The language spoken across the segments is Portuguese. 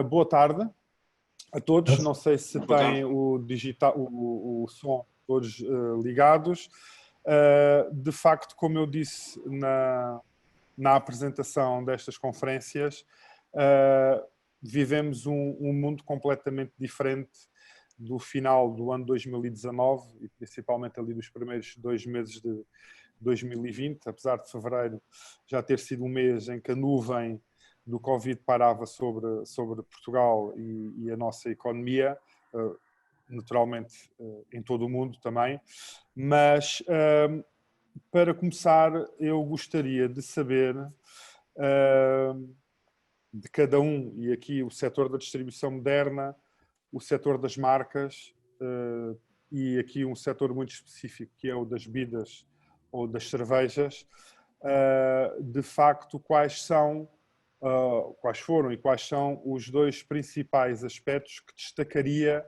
Boa tarde a todos. Não sei se têm o som todos ligados. De facto, como eu disse na apresentação destas conferências, vivemos um mundo completamente diferente do final do ano 2019 e principalmente ali dos primeiros 2 meses de 2020, apesar de fevereiro já ter sido um mês em que a nuvem do Covid parava sobre Portugal e a nossa economia, naturalmente em todo o mundo também. Mas, para começar, eu gostaria de saber de cada um, e aqui o setor da distribuição moderna, o setor das marcas e aqui um setor muito específico que é o das bebidas ou das cervejas, de facto quais foram e quais são os 2 principais aspectos que destacaria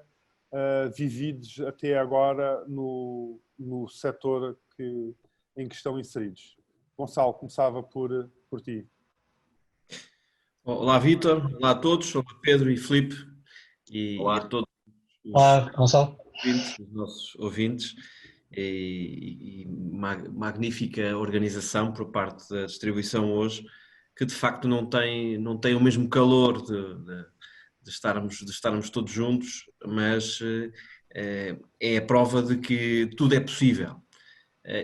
vividos até agora no setor em que estão inseridos. Gonçalo, começava por ti. Olá, Vítor. Olá a todos. Olá, Pedro e Filipe e a todos os nossos ouvintes. E magnífica organização por parte da distribuição hoje, que de facto não tem o mesmo calor de estarmos todos juntos, mas é a prova de que tudo é possível.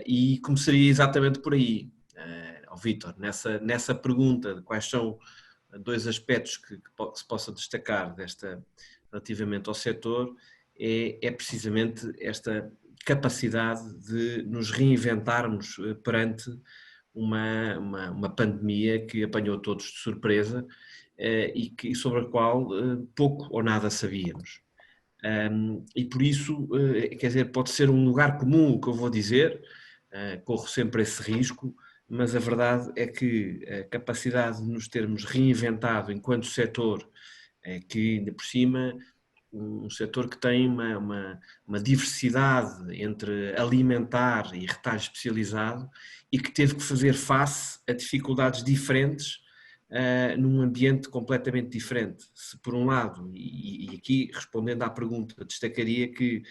E começaria exatamente por aí, Vítor, nessa pergunta de quais são 2 aspectos que se possa destacar relativamente ao setor, é precisamente esta capacidade de nos reinventarmos perante uma pandemia que apanhou todos de surpresa e sobre a qual pouco ou nada sabíamos. E por isso, quer dizer, pode ser um lugar comum o que eu vou dizer, corro sempre esse risco, mas a verdade é que a capacidade de nos termos reinventado enquanto setor, que ainda por cima, um setor que tem uma diversidade entre alimentar e retalho especializado e que teve que fazer face a dificuldades diferentes num ambiente completamente diferente. Se por um lado, e aqui respondendo à pergunta, destacaria que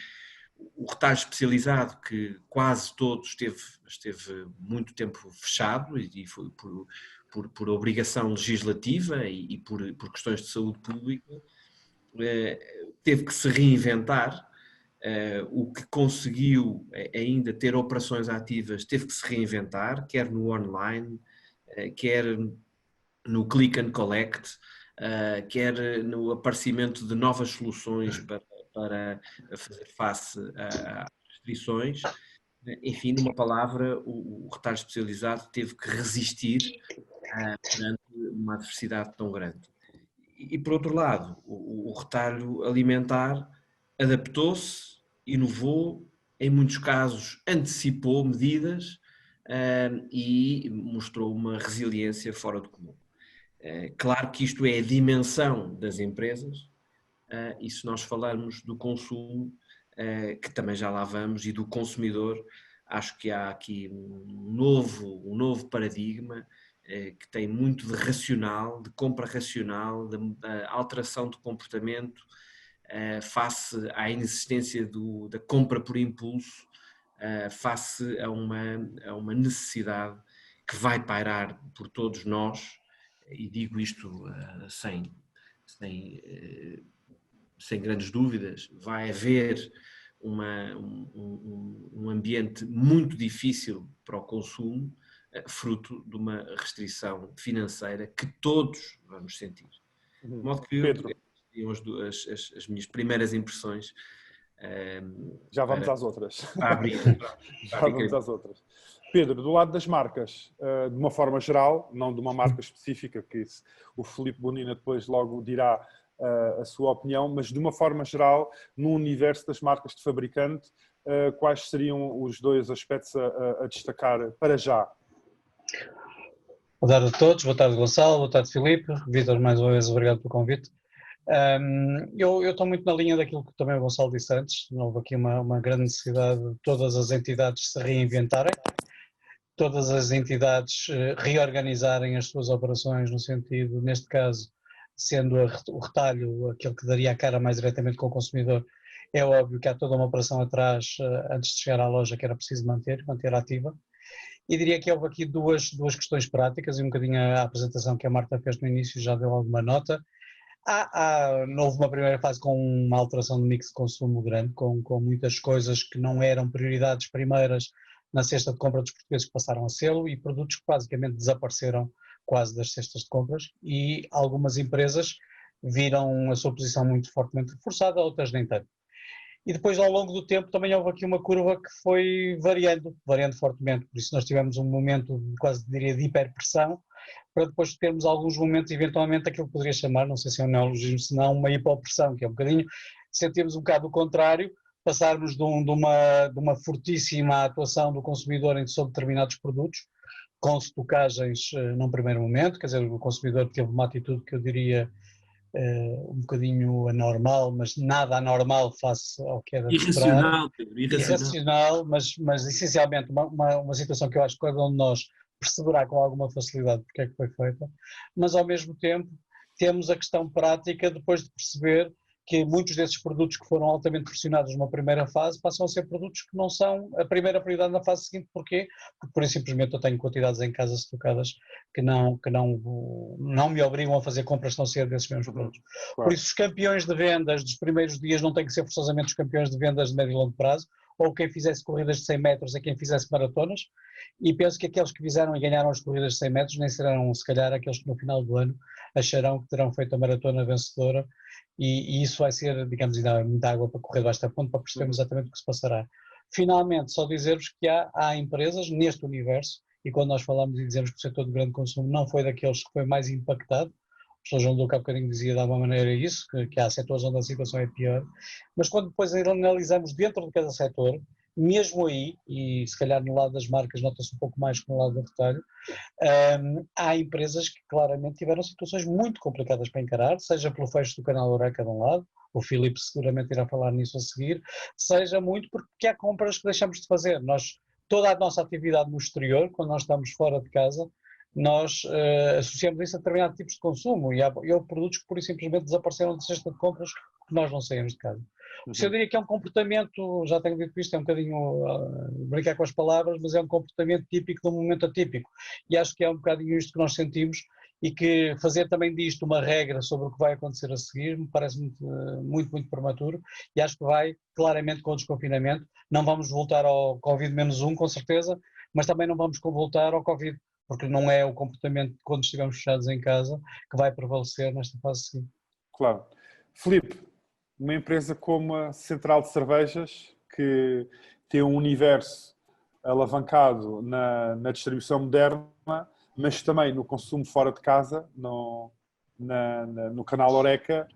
o retalho especializado, que quase todo esteve muito tempo fechado e foi por obrigação legislativa e por questões de saúde pública, teve que se reinventar. O que conseguiu ainda ter operações ativas teve que se reinventar, quer no online, quer no click and collect, quer no aparecimento de novas soluções para fazer face às restrições. Enfim, numa palavra, o retalho especializado teve que resistir perante uma adversidade tão grande. E por outro lado, o retalho alimentar adaptou-se, inovou, em muitos casos antecipou medidas e mostrou uma resiliência fora do comum. Claro que isto é a dimensão das empresas, e se nós falarmos do consumo, que também já lá vamos, e do consumidor, acho que há aqui um novo paradigma que tem muito de racional, de compra racional, da alteração de comportamento face à inexistência da compra por impulso, face a uma necessidade que vai pairar por todos nós, e digo isto sem grandes dúvidas. Vai haver um ambiente muito difícil para o consumo, fruto de uma restrição financeira que todos vamos sentir. De modo que as minhas primeiras impressões. Já vamos às outras. Já vamos às outras. Pedro, do lado das marcas, de uma forma geral, não de uma marca específica, que o Filipe Bonina depois logo dirá a sua opinião, mas de uma forma geral, no universo das marcas de fabricante, quais seriam os 2 aspectos a destacar para já? Boa tarde a todos, boa tarde Gonçalo, boa tarde Filipe, Vítor, mais uma vez obrigado pelo convite. Eu estou muito na linha daquilo que também o Gonçalo disse antes. Houve aqui uma grande necessidade de todas as entidades se reinventarem, todas as entidades reorganizarem as suas operações no sentido, neste caso, sendo o retalho aquele que daria a cara mais diretamente com o consumidor, é óbvio que há toda uma operação atrás antes de chegar à loja que era preciso manter ativa. E diria que houve aqui duas questões práticas e um bocadinho a apresentação que a Marta fez no início já deu alguma nota. Houve uma primeira fase com uma alteração de mix de consumo grande, com muitas coisas que não eram prioridades primeiras na cesta de compra dos portugueses que passaram a sê-lo e produtos que basicamente desapareceram quase das cestas de compras e algumas empresas viram a sua posição muito fortemente reforçada, outras nem tanto. E depois, ao longo do tempo, também houve aqui uma curva que foi variando fortemente. Por isso nós tivemos um momento, quase diria, de hiperpressão, para depois termos alguns momentos, eventualmente, aquilo que poderia chamar, não sei se é um neologismo, se não uma hipopressão, que é um bocadinho, sentimos um bocado o contrário, passarmos de uma fortíssima atuação do consumidor sobre determinados produtos, com estocagens num primeiro momento, quer dizer, o consumidor teve uma atitude que eu diria um bocadinho anormal, mas nada anormal face ao que era de esperar. Irracional, Pedro, Irracional, mas essencialmente uma situação que eu acho que cada um de nós perceberá com alguma facilidade porque é que foi feita, mas ao mesmo tempo temos a questão prática depois de perceber que muitos desses produtos que foram altamente pressionados numa primeira fase passam a ser produtos que não são a primeira prioridade na fase seguinte. Porquê? Porque por isso simplesmente eu tenho quantidades em casa estocadas que não me obrigam a fazer compras tão cedo desses mesmos produtos. Claro. Por isso os campeões de vendas dos primeiros dias não têm que ser forçosamente os campeões de vendas de médio e longo prazo, ou quem fizesse corridas de 100 metros é quem fizesse maratonas, e penso que aqueles que fizeram e ganharam as corridas de 100 metros nem serão, se calhar, aqueles que no final do ano acharão que terão feito a maratona vencedora, e isso vai ser, digamos, ainda muita água para correr debaixo da ponte para percebermos exatamente o que se passará. Finalmente, só dizer-vos que há empresas neste universo, e quando nós falamos e dizemos que o setor de grande consumo não foi daqueles que foi mais impactado, o Sr. João Duque há bocadinho dizia de alguma maneira isso, que há setores onde a situação é pior, mas quando depois analisamos dentro de cada setor, mesmo aí, e se calhar no lado das marcas nota-se um pouco mais que no lado do retalho, há empresas que claramente tiveram situações muito complicadas para encarar, seja pelo fecho do canal Horeca de um lado, o Filipe seguramente irá falar nisso a seguir, seja muito porque há compras que deixamos de fazer. Toda a nossa atividade no exterior, quando nós estamos fora de casa, nós associamos isso a determinados tipos de consumo e houve produtos que pura e simplesmente desapareceram de cesta de compras porque nós não saímos de casa. Eu diria que é um comportamento, já tenho dito isto, é um bocadinho brincar com as palavras, mas é um comportamento típico de um momento atípico e acho que é um bocadinho isto que nós sentimos e que fazer também disto uma regra sobre o que vai acontecer a seguir me parece muito prematuro e acho que vai claramente com o desconfinamento, não vamos voltar ao Covid-1 com certeza, mas também não vamos voltar ao Covid, porque não é o comportamento quando estivemos fechados em casa que vai prevalecer nesta fase seguinte. Claro. Filipe, uma empresa como a Central de Cervejas, que tem um universo alavancado na distribuição moderna, mas também no consumo fora de casa, no canal Horeca,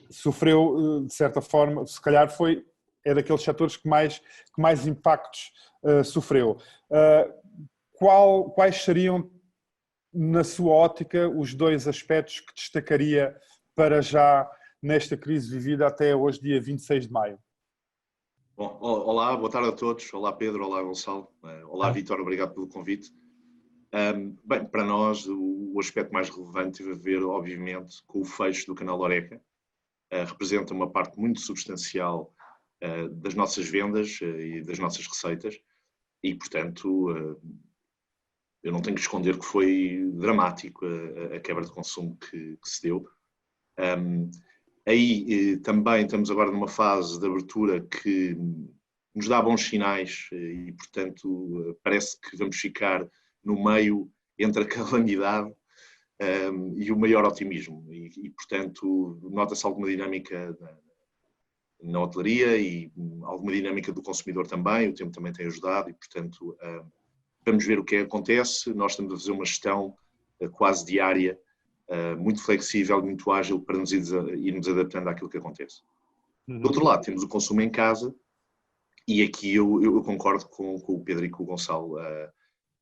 sofreu, de certa forma, se calhar é daqueles setores que mais impactos sofreu. Quais seriam, na sua ótica, os dois aspectos que destacaria para já nesta crise vivida até hoje, dia 26 de maio? Bom, olá, boa tarde a todos. Olá Pedro, olá Gonçalo. Olá Vítor, obrigado pelo convite. Bem, para nós o aspecto mais relevante teve a ver, obviamente, com o fecho do canal Horeca. Representa uma parte muito substancial das nossas vendas e das nossas receitas e, portanto, eu não tenho que esconder que foi dramático a quebra de consumo que se deu. Aí também estamos agora numa fase de abertura que nos dá bons sinais e, portanto, parece que vamos ficar no meio entre a calamidade e o maior otimismo. E portanto, nota-se alguma dinâmica na hotelaria e alguma dinâmica do consumidor também. O tempo também tem ajudado e, portanto, vamos ver o que acontece. Nós estamos a fazer uma gestão quase diária, muito flexível, muito ágil para nos irmos adaptando àquilo que acontece. Do outro lado, temos o consumo em casa e aqui eu concordo com o Pedro e com o Gonçalo.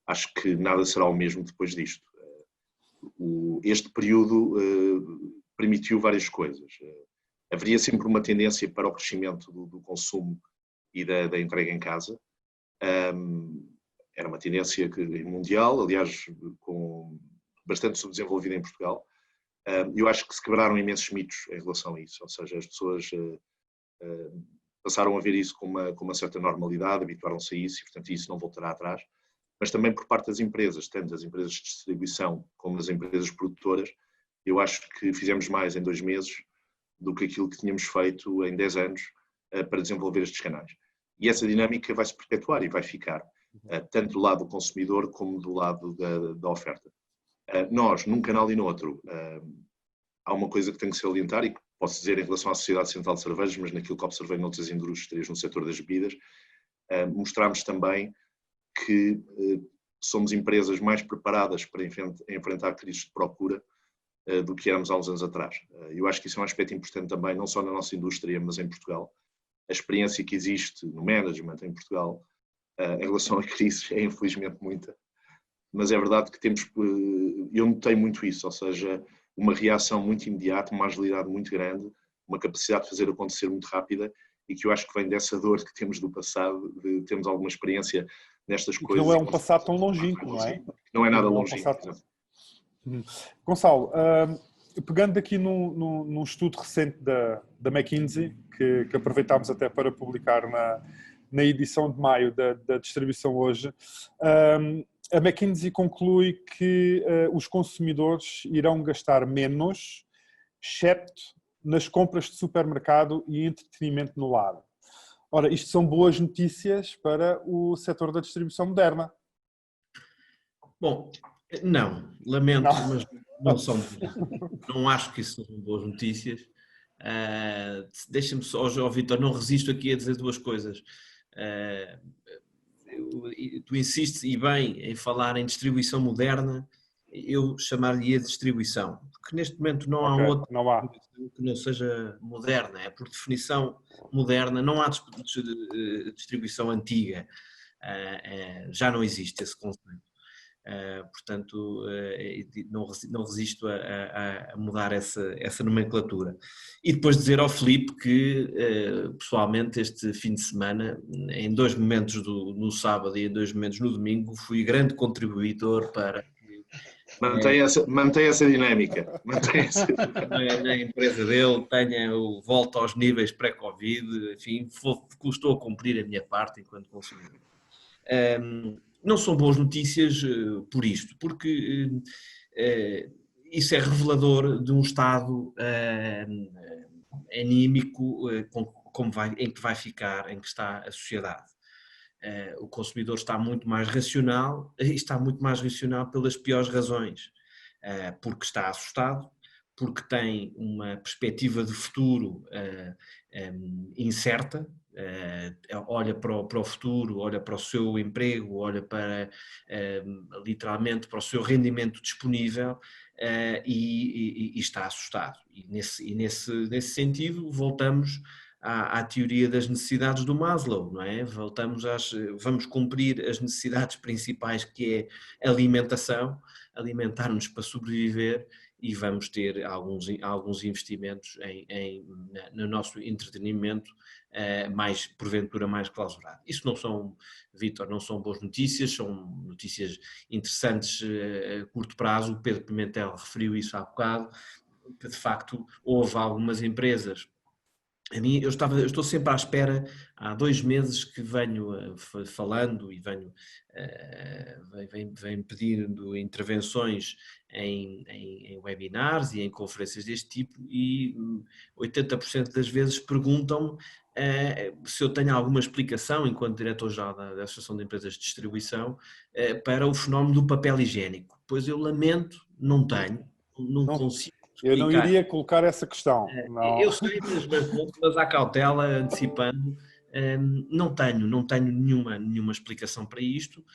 Acho que nada será o mesmo depois disto. Este período permitiu várias coisas. Haveria sempre uma tendência para o crescimento do consumo e da entrega em casa. Era uma tendência mundial, aliás, bastante subdesenvolvida em Portugal, Eu acho que se quebraram imensos mitos em relação a isso, ou seja, as pessoas passaram a ver isso com uma certa normalidade, habituaram-se a isso e, portanto, isso não voltará atrás. Mas também por parte das empresas, tanto as empresas de distribuição como as empresas produtoras, eu acho que fizemos mais em 2 meses do que aquilo que tínhamos feito em 10 anos para desenvolver estes canais. E essa dinâmica vai se perpetuar e vai ficar, tanto do lado do consumidor como do lado da oferta. Nós, num canal e no outro, há uma coisa que tenho que salientar e que posso dizer em relação à Sociedade Central de Cervejas, mas naquilo que observei noutras indústrias no setor das bebidas, mostramos também que somos empresas mais preparadas para enfrentar crises de procura do que éramos há uns anos atrás. Eu acho que isso é um aspecto importante também, não só na nossa indústria, mas em Portugal. A experiência que existe no management em Portugal em relação a crises é infelizmente muita, mas é verdade que eu notei muito isso, ou seja, uma reação muito imediata, uma agilidade muito grande, uma capacidade de fazer acontecer muito rápida e que eu acho que vem dessa dor que temos do passado, de termos alguma experiência nestas coisas. Não é um passado tão longínquo, não é? Não é nada longínquo. Gonçalo, pegando aqui num estudo recente da McKinsey, que aproveitámos até para publicar na edição de maio da distribuição hoje, a McKinsey conclui que os consumidores irão gastar menos, excepto nas compras de supermercado e entretenimento no lar. Ora, isto são boas notícias para o setor da distribuição moderna. Bom, não, lamento, mas não são. Não acho que isso sejam boas notícias. Deixa-me só, Vítor, não resisto aqui a dizer 2 coisas. Tu insistes, e bem, em falar em distribuição moderna, eu chamar-lhe a distribuição, porque neste momento não há outra que não seja moderna, é por definição moderna, não há distribuição antiga, já não existe esse conceito. Portanto, não resisto a mudar essa nomenclatura. E depois dizer ao Filipe que, pessoalmente, este fim de semana, em 2 momentos no sábado e em 2 momentos no domingo, fui grande contribuidor para... Mantém essa dinâmica. Na empresa dele tenha o volta aos níveis pré-Covid, enfim, estou a cumprir a minha parte enquanto consumidor. Não são boas notícias por isto, porque isso é revelador de um estado anímico em que vai ficar, em que está a sociedade. O consumidor está muito mais racional, e está muito mais racional pelas piores razões, porque está assustado, porque tem uma perspectiva de futuro incerta, olha para o futuro, olha para o seu emprego, olha para, literalmente, para o seu rendimento disponível e está assustado. E nesse sentido voltamos à teoria das necessidades do Maslow, não é? Vamos cumprir as necessidades principais, que é alimentação, alimentar-nos para sobreviver, e vamos ter alguns investimentos no nosso entretenimento, porventura mais clausurado. Isso não são, Vítor, não são boas notícias, são notícias interessantes a curto prazo. O Pedro Pimentel referiu isso há bocado, que de facto houve algumas empresas. Eu estou sempre à espera, há 2 meses que venho falando e venho pedindo intervenções em webinars e em conferências deste tipo, e 80% das vezes perguntam-me se eu tenho alguma explicação, enquanto diretor-geral da Associação de Empresas de Distribuição, para o fenómeno do papel higiênico. Pois eu lamento, não tenho, não consigo. Eu não iria colocar essa questão. Não. Eu sei, mas há cautela, antecipando, não tenho nenhuma explicação para isto.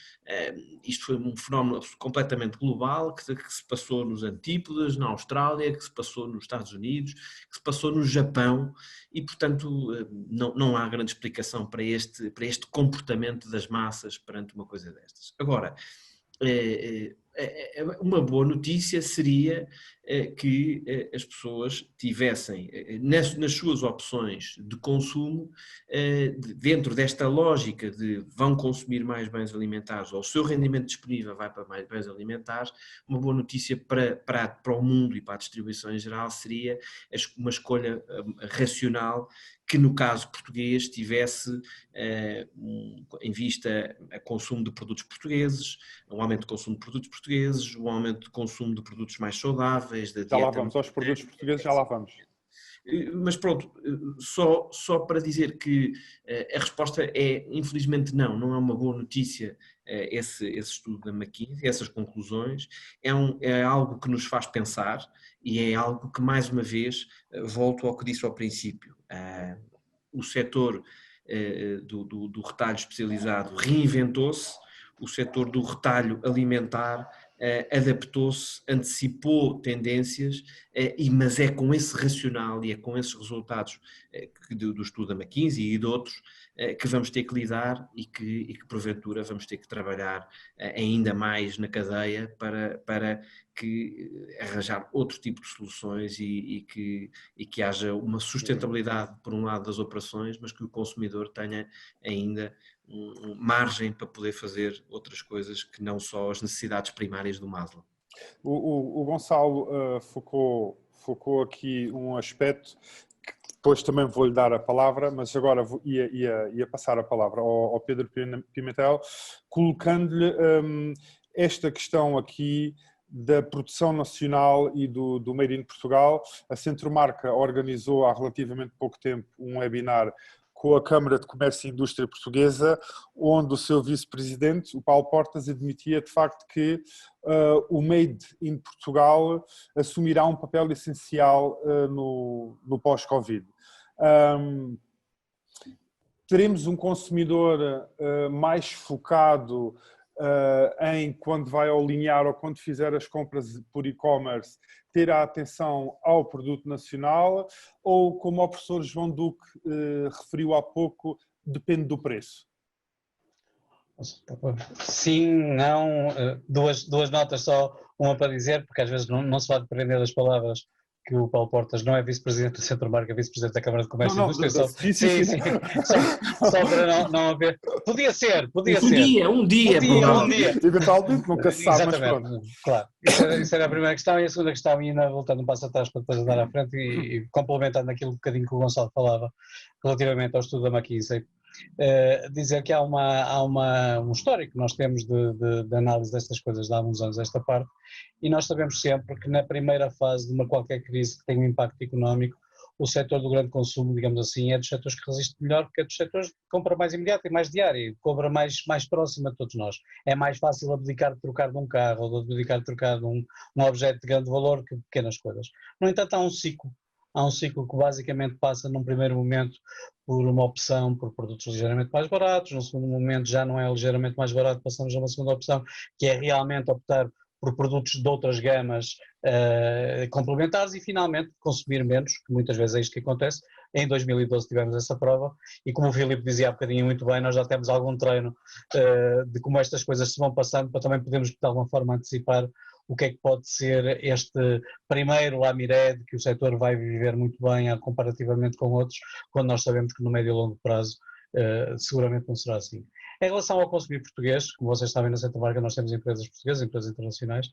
Isto foi um fenómeno completamente global, que se passou nos Antípodas, na Austrália, que se passou nos Estados Unidos, que se passou no Japão, e portanto não há grande explicação para este comportamento das massas perante uma coisa destas. Agora, uma boa notícia seria que as pessoas tivessem nas suas opções de consumo, dentro desta lógica de vão consumir mais bens alimentares ou o seu rendimento disponível vai para mais bens alimentares, uma boa notícia para o mundo e para a distribuição em geral seria uma escolha racional que no caso português tivesse em vista o consumo de produtos portugueses, um aumento de consumo de produtos portugueses, um aumento de consumo de produtos mais saudáveis, da dieta. Já lá vamos, aos produtos portugueses já lá vamos. Mas pronto, só para dizer que a resposta é, infelizmente não é uma boa notícia esse estudo da McKinsey, essas conclusões, é algo que nos faz pensar e é algo que mais uma vez volto ao que disse ao princípio, o setor do retalho especializado reinventou-se, o setor do retalho alimentar adaptou-se, antecipou tendências, mas é com esse racional e é com esses resultados do estudo da McKinsey e de outros que vamos ter que lidar e que porventura vamos ter que trabalhar ainda mais na cadeia para que arranjar outro tipo de soluções e que haja uma sustentabilidade por um lado das operações, mas que o consumidor tenha ainda margem para poder fazer outras coisas que não só as necessidades primárias do Maslow. O Gonçalo focou aqui um aspecto que depois também vou-lhe dar a palavra, mas agora ia passar a palavra ao Pedro Pimentel, colocando-lhe esta questão aqui da produção nacional e do Made in Portugal. A Centromarca organizou há relativamente pouco tempo um webinar com a Câmara de Comércio e Indústria Portuguesa, onde o seu vice-presidente, o Paulo Portas, admitia de facto que o Made in Portugal assumirá um papel essencial no pós-Covid. Teremos um consumidor mais focado em quando vai ao linear ou quando fizer as compras por e-commerce, ter a atenção ao produto nacional, ou, como o professor João Duque referiu há pouco, depende do preço? Sim, não, duas notas só, uma para dizer, porque às vezes não se vai depender das palavras, que o Paulo Portas não é vice-presidente do Centromarca, é vice-presidente da Câmara de Comércio e Indústria. Sim. Só para não haver. Podia ser. Um dia. Eventualmente, nunca se sabe, mas pronto. Claro. Isso era a primeira questão. E a segunda questão, ainda voltando um passo atrás para depois andar à frente e complementando aquilo um bocadinho que o Gonçalo falava relativamente ao estudo da McKinsey. Dizer que há um histórico que nós temos de análise destas coisas de há uns anos esta parte, e nós sabemos sempre que na primeira fase de uma qualquer crise que tem um impacto económico, o setor do grande consumo, digamos assim, é dos setores que resiste melhor, porque é dos setores de compra mais imediata e mais diária, e compra mais próxima de todos nós. É mais fácil abdicar de trocar de um carro ou de abdicar de trocar de um objeto de grande valor que pequenas coisas. No entanto, há um ciclo que basicamente passa num primeiro momento por uma opção por produtos ligeiramente mais baratos, no segundo momento já não é ligeiramente mais barato, passamos a uma segunda opção, que é realmente optar por produtos de outras gamas complementares e finalmente consumir menos, que muitas vezes é isto que acontece. Em 2012 tivemos essa prova e, como o Filipe dizia há bocadinho muito bem, nós já temos algum treino de como estas coisas se vão passando para também podermos de alguma forma antecipar o que é que pode ser este primeiro Lamired que o setor vai viver muito bem comparativamente com outros, quando nós sabemos que no médio e longo prazo seguramente não será assim. Em relação ao consumidor português, como vocês sabem, na Centromarca nós temos empresas portuguesas, empresas internacionais,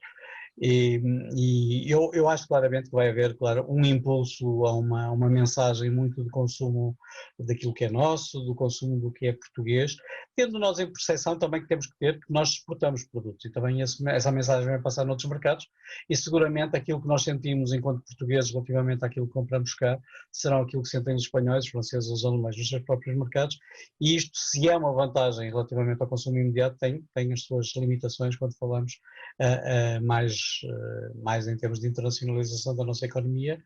e eu acho claramente que vai haver, claro, um impulso a uma mensagem muito de consumo daquilo que é nosso, do consumo do que é português, tendo nós em percepção também que temos que ter que nós exportamos produtos e também essa mensagem vai passar noutros mercados e seguramente aquilo que nós sentimos enquanto portugueses relativamente àquilo que compramos cá serão aquilo que sentem os espanhóis, os franceses, os alemães nos seus próprios mercados, e isto, se é uma vantagem relativamente ao consumo imediato, tem as suas limitações quando falamos mais em termos de internacionalização da nossa economia.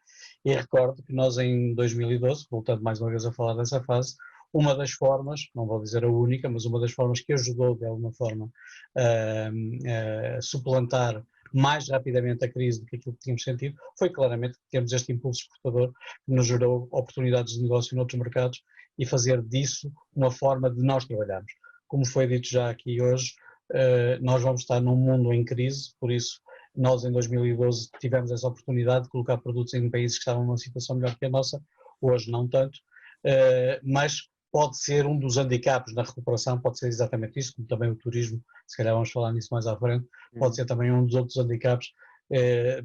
E recordo que nós em 2012, voltando mais uma vez a falar dessa fase, uma das formas, não vou dizer a única, mas uma das formas que ajudou de alguma forma a suplantar mais rapidamente a crise do que aquilo que tínhamos sentido, foi claramente que temos este impulso exportador que nos gerou oportunidades de negócio noutros mercados e fazer disso uma forma de nós trabalharmos. Como foi dito já aqui hoje, nós vamos estar num mundo em crise, por isso nós em 2012 tivemos essa oportunidade de colocar produtos em países que estavam numa situação melhor que a nossa, hoje não tanto, mas pode ser um dos handicaps na recuperação, pode ser exatamente isso, como também o turismo, se calhar vamos falar nisso mais à frente, pode ser também um dos outros handicaps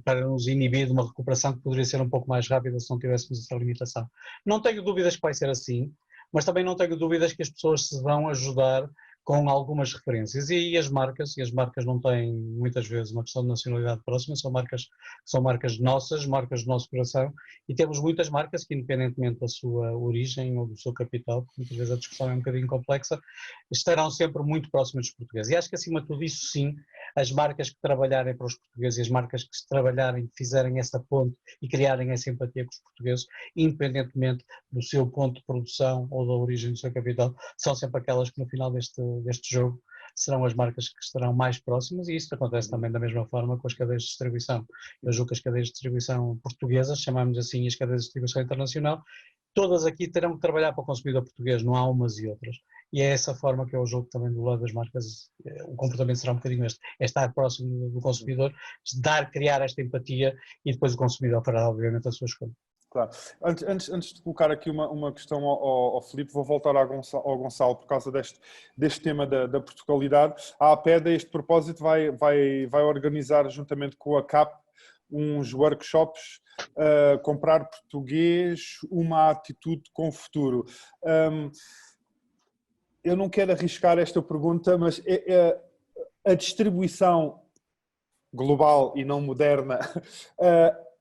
para nos inibir de uma recuperação que poderia ser um pouco mais rápida se não tivéssemos essa limitação. Não tenho dúvidas que vai ser assim, mas também não tenho dúvidas que as pessoas se vão ajudar com algumas referências e as marcas não têm muitas vezes uma questão de nacionalidade próxima, são marcas nossas, marcas do nosso coração, e temos muitas marcas que, independentemente da sua origem ou do seu capital, porque muitas vezes a discussão é um bocadinho complexa, estarão sempre muito próximas dos portugueses. E acho que acima de tudo isso sim, as marcas que trabalharem para os portugueses e as marcas que trabalharem, fizerem essa ponte e criarem essa empatia com os portugueses, independentemente do seu ponto de produção ou da origem do seu capital, são sempre aquelas que no final deste jogo serão as marcas que estarão mais próximas, e isso acontece também da mesma forma com as cadeias de distribuição. Eu julgo que as cadeias de distribuição portuguesas, chamamos assim as cadeias de distribuição internacional, todas aqui terão que trabalhar para o consumidor português, não há umas e outras. E é essa forma que eu julgo também do lado das marcas, o comportamento será um bocadinho este, é estar próximo do consumidor, criar esta empatia, e depois o consumidor fará obviamente a sua escolha. Claro. Antes de colocar aqui uma questão ao Filipe, vou voltar ao Gonçalo por causa deste tema da Portugalidade. A APED, a este propósito, vai organizar juntamente com a CAP uns workshops, comprar português, uma atitude com futuro. Eu não quero arriscar esta pergunta, mas a distribuição global e não moderna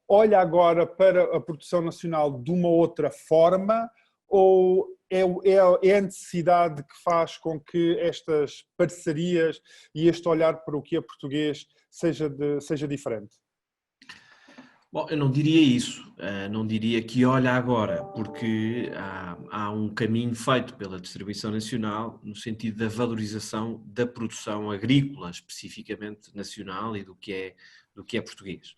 olha agora para a produção nacional de uma outra forma, ou é a necessidade que faz com que estas parcerias e este olhar para o que é português seja diferente? Bom, eu não diria isso, não diria que olha agora, porque há um caminho feito pela distribuição nacional no sentido da valorização da produção agrícola, especificamente nacional, e do que é português.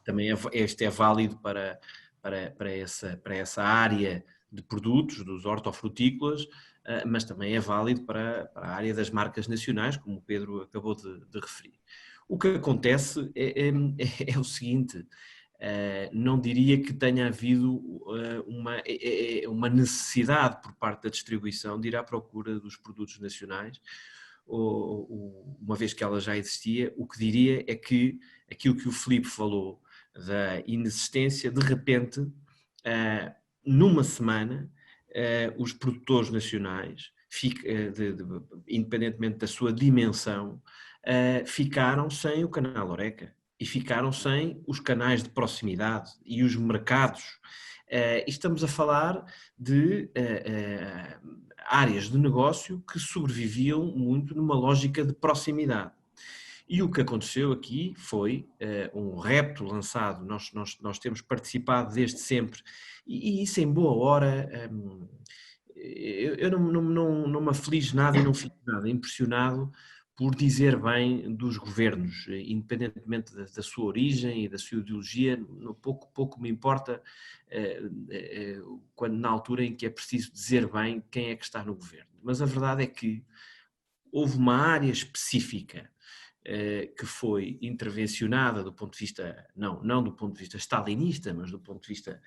Também este é válido para essa área de produtos, dos hortofrutícolas, mas também é válido para a área das marcas nacionais, como o Pedro acabou de referir. O que acontece é o seguinte, não diria que tenha havido uma necessidade por parte da distribuição de ir à procura dos produtos nacionais, uma vez que ela já existia. O que diria é que aquilo que o Filipe falou da inexistência, de repente, numa semana, os produtores nacionais, independentemente da sua dimensão, ficaram sem o canal Horeca e ficaram sem os canais de proximidade e os mercados. Estamos a falar de áreas de negócio que sobreviviam muito numa lógica de proximidade. E o que aconteceu aqui foi um repto lançado, nós temos participado desde sempre, e isso em boa hora. Eu não me aflige nada e não fico nada impressionado por dizer bem dos governos, independentemente da sua origem e da sua ideologia. Pouco me importa na altura em que é preciso dizer bem quem é que está no governo. Mas a verdade é que houve uma área específica que foi intervencionada do ponto de vista, não do ponto de vista stalinista, mas do ponto de vista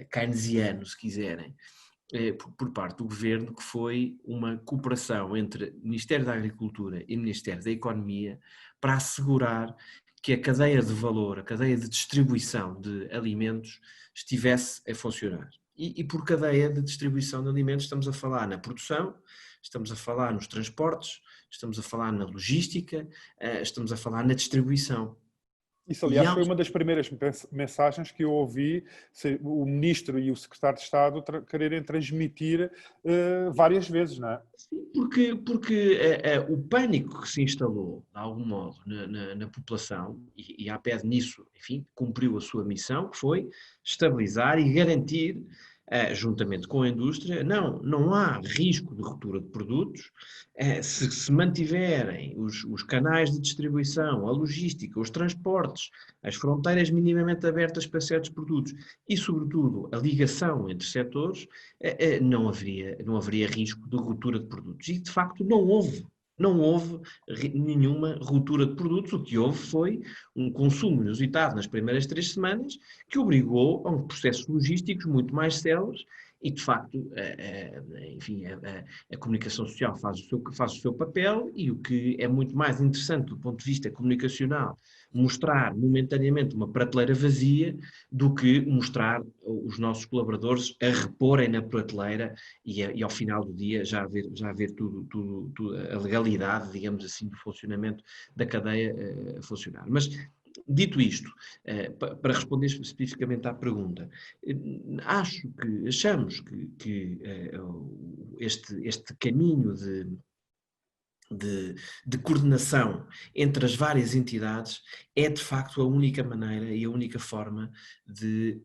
keynesiano, se quiserem, por parte do governo, que foi uma cooperação entre Ministério da Agricultura e Ministério da Economia para assegurar que a cadeia de valor, a cadeia de distribuição de alimentos estivesse a funcionar. E por cadeia de distribuição de alimentos estamos a falar na produção, estamos a falar nos transportes, estamos a falar na logística, estamos a falar na distribuição. Isso, aliás, foi uma das primeiras mensagens que eu ouvi o Ministro e o Secretário de Estado quererem transmitir várias vezes, não é? Sim, porque o pânico que se instalou, de algum modo, na população, e a APED nisso, enfim, cumpriu a sua missão, que foi estabilizar e garantir, juntamente com a indústria, não há risco de ruptura de produtos, se mantiverem os canais de distribuição, a logística, os transportes, as fronteiras minimamente abertas para certos produtos e, sobretudo, a ligação entre setores, não haveria risco de ruptura de produtos. E, de facto, não houve. Não houve nenhuma ruptura de produtos, o que houve foi um consumo inusitado nas primeiras 3 semanas que obrigou a um processos logísticos muito mais céleres e, de facto, enfim, a comunicação social faz o seu papel e o que é muito mais interessante do ponto de vista comunicacional mostrar momentaneamente uma prateleira vazia do que mostrar os nossos colaboradores a reporem na prateleira e ao final do dia já haver tudo, a legalidade, digamos assim, do funcionamento da cadeia a funcionar. Mas, dito isto, para responder especificamente à pergunta, achamos que este caminho de coordenação entre as várias entidades é de facto a única maneira e a única forma de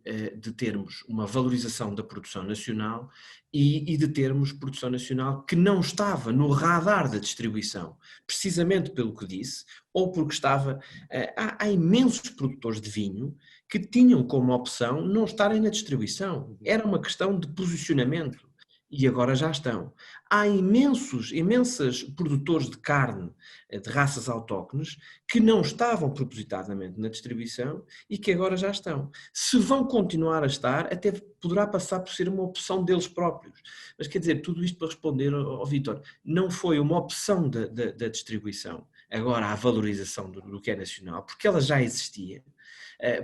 termos uma valorização da produção nacional e de termos produção nacional que não estava no radar da distribuição, precisamente pelo que disse, ou porque estava... Há imensos produtores de vinho que tinham como opção não estarem na distribuição, era uma questão de posicionamento. E agora já estão. Há imensos produtores de carne de raças autóctones que não estavam propositadamente na distribuição e que agora já estão. Se vão continuar a estar, até poderá passar por ser uma opção deles próprios. Mas quer dizer, tudo isto para responder ao Vítor, não foi uma opção da distribuição, agora a valorização do que é nacional, porque ela já existia.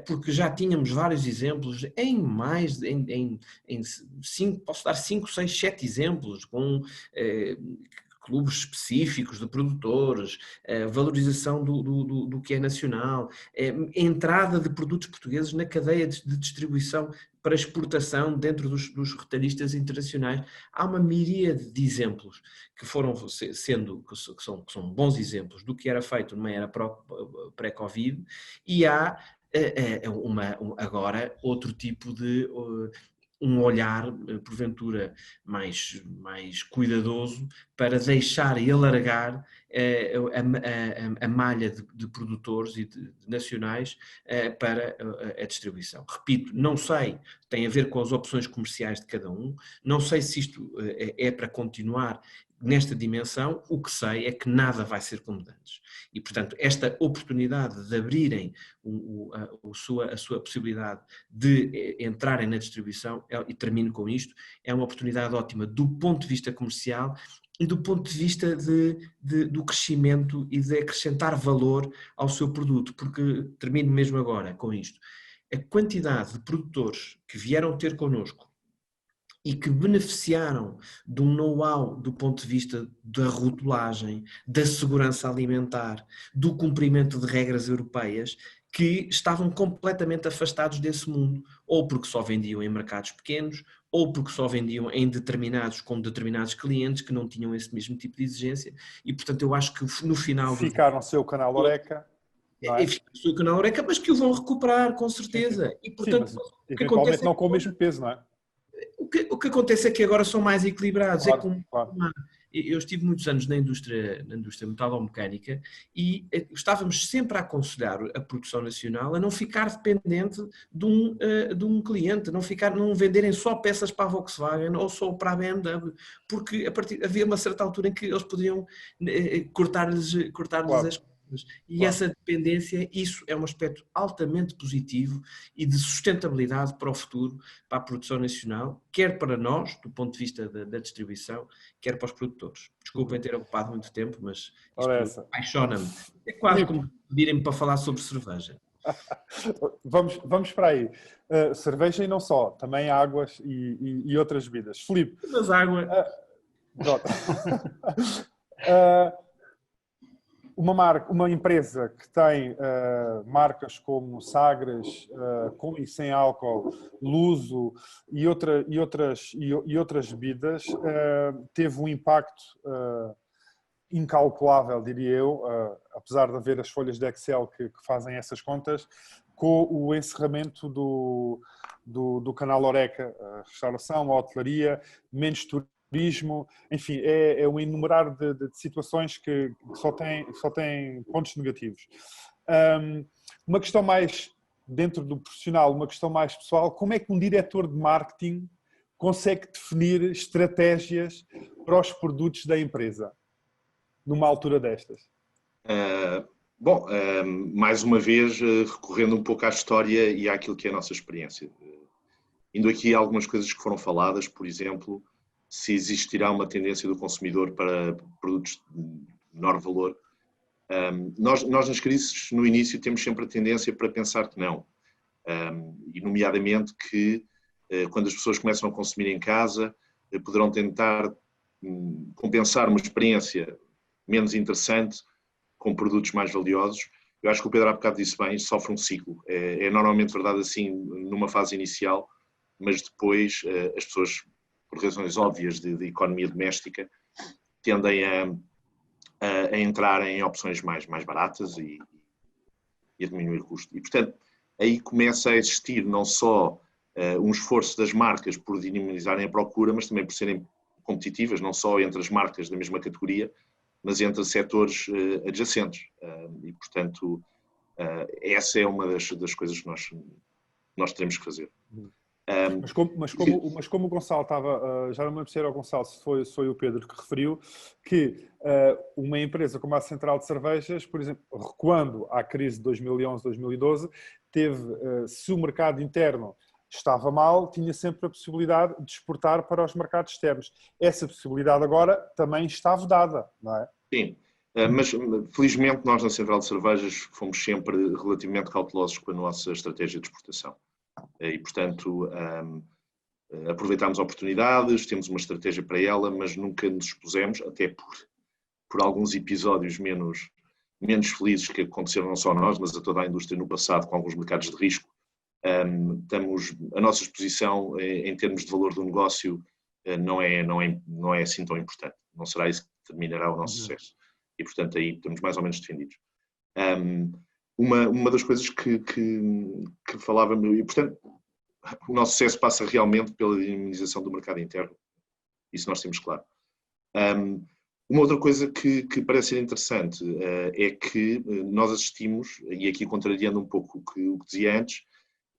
Porque já tínhamos vários exemplos posso dar 5, 6, 7 exemplos com clubes específicos de produtores, valorização do que é nacional, entrada de produtos portugueses na cadeia de distribuição para exportação dentro dos retalhistas internacionais. Há uma miríade de exemplos que foram que são bons exemplos do que era feito numa era pré-Covid e há agora outro tipo de um olhar, porventura, mais cuidadoso para deixar e alargar a malha de produtores e de nacionais para a distribuição. Repito, não sei, tem a ver com as opções comerciais de cada um, não sei se isto é para continuar nesta dimensão, o que sei é que nada vai ser como antes. E, portanto, esta oportunidade de abrirem a sua possibilidade de entrarem na distribuição, e termino com isto, é uma oportunidade ótima do ponto de vista comercial e do ponto de vista do crescimento e de acrescentar valor ao seu produto, porque termino mesmo agora com isto. A quantidade de produtores que vieram ter connosco e que beneficiaram de um know-how do ponto de vista da rotulagem, da segurança alimentar, do cumprimento de regras europeias, que estavam completamente afastados desse mundo, ou porque só vendiam em mercados pequenos, ou porque só vendiam com determinados clientes que não tinham esse mesmo tipo de exigência, e portanto eu acho que no final... Ficaram no seu canal Horeca. O seu canal Horeca, mas que o vão recuperar, com certeza. Sim. E portanto, sim, mas eventualmente não com o mesmo peso, não é? O que acontece é que agora são mais equilibrados. Claro, claro. Eu estive muitos anos na indústria metalomecânica e estávamos sempre a aconselhar a produção nacional a não ficar dependente de um cliente, não venderem só peças para a Volkswagen ou só para a BMW, porque havia uma certa altura em que eles podiam cortar-lhes Claro. as coisas. E essa dependência, isso é um aspecto altamente positivo e de sustentabilidade para o futuro, para a produção nacional, quer para nós, do ponto de vista da distribuição, quer para os produtores. Desculpem ter ocupado muito tempo, mas isto apaixona-me. É quase como pedirem-me para falar sobre cerveja. Vamos para aí. Cerveja e não só, também águas e outras bebidas. Filipe. Mas água... Uma empresa que tem marcas como Sagres, com e sem álcool, Luso e outras bebidas, teve um impacto incalculável, diria eu, apesar de haver as folhas de Excel que fazem essas contas, com o encerramento do canal Horeca, a restauração, a hotelaria, menos turismo, enfim, é um enumerar de situações que só têm pontos negativos. Uma questão mais, dentro do profissional, uma questão mais pessoal, como é que um diretor de marketing consegue definir estratégias para os produtos da empresa? numa altura destas? Bom, mais uma vez, recorrendo um pouco à história e àquilo que é a nossa experiência. Indo aqui a algumas coisas que foram faladas, por exemplo, se existirá uma tendência do consumidor para produtos de menor valor. Nós nas crises, no início, temos sempre a tendência para pensar que não. E nomeadamente que quando as pessoas começam a consumir em casa, poderão tentar compensar uma experiência menos interessante com produtos mais valiosos. Eu acho que o Pedro há bocado disse bem, sofre um ciclo. É normalmente verdade assim numa fase inicial, mas depois as pessoas, por razões óbvias de economia doméstica, tendem a entrar em opções mais baratas e a diminuir o custo. E, portanto, aí começa a existir não só um esforço das marcas por dinamizarem a procura, mas também por serem competitivas, não só entre as marcas da mesma categoria, mas entre setores adjacentes. E, portanto, essa é uma das coisas que nós teremos que fazer. Mas como o Gonçalo estava, já não me lembro se era o Gonçalo, se foi o Pedro que referiu, que uma empresa como a Central de Cervejas, por exemplo, recuando à crise de 2011, 2012, se o mercado interno estava mal, tinha sempre a possibilidade de exportar para os mercados externos. Essa possibilidade agora também está vedada, não é? Sim, mas felizmente nós na Central de Cervejas fomos sempre relativamente cautelosos com a nossa estratégia de exportação. E, portanto, aproveitámos oportunidades, temos uma estratégia para ela, mas nunca nos expusemos, até por alguns episódios menos felizes que aconteceram não só a nós, mas a toda a indústria no passado, com alguns mercados de risco. A nossa exposição em termos de valor do negócio não é assim tão importante. Não será isso que determinará o nosso sucesso. E, portanto, aí estamos mais ou menos defendidos. Uma das coisas que falava, e, portanto, o nosso sucesso passa realmente pela dinamização do mercado interno. Isso nós temos claro. Uma outra coisa que parece ser interessante é que nós assistimos, e aqui contrariando um pouco o que dizia antes,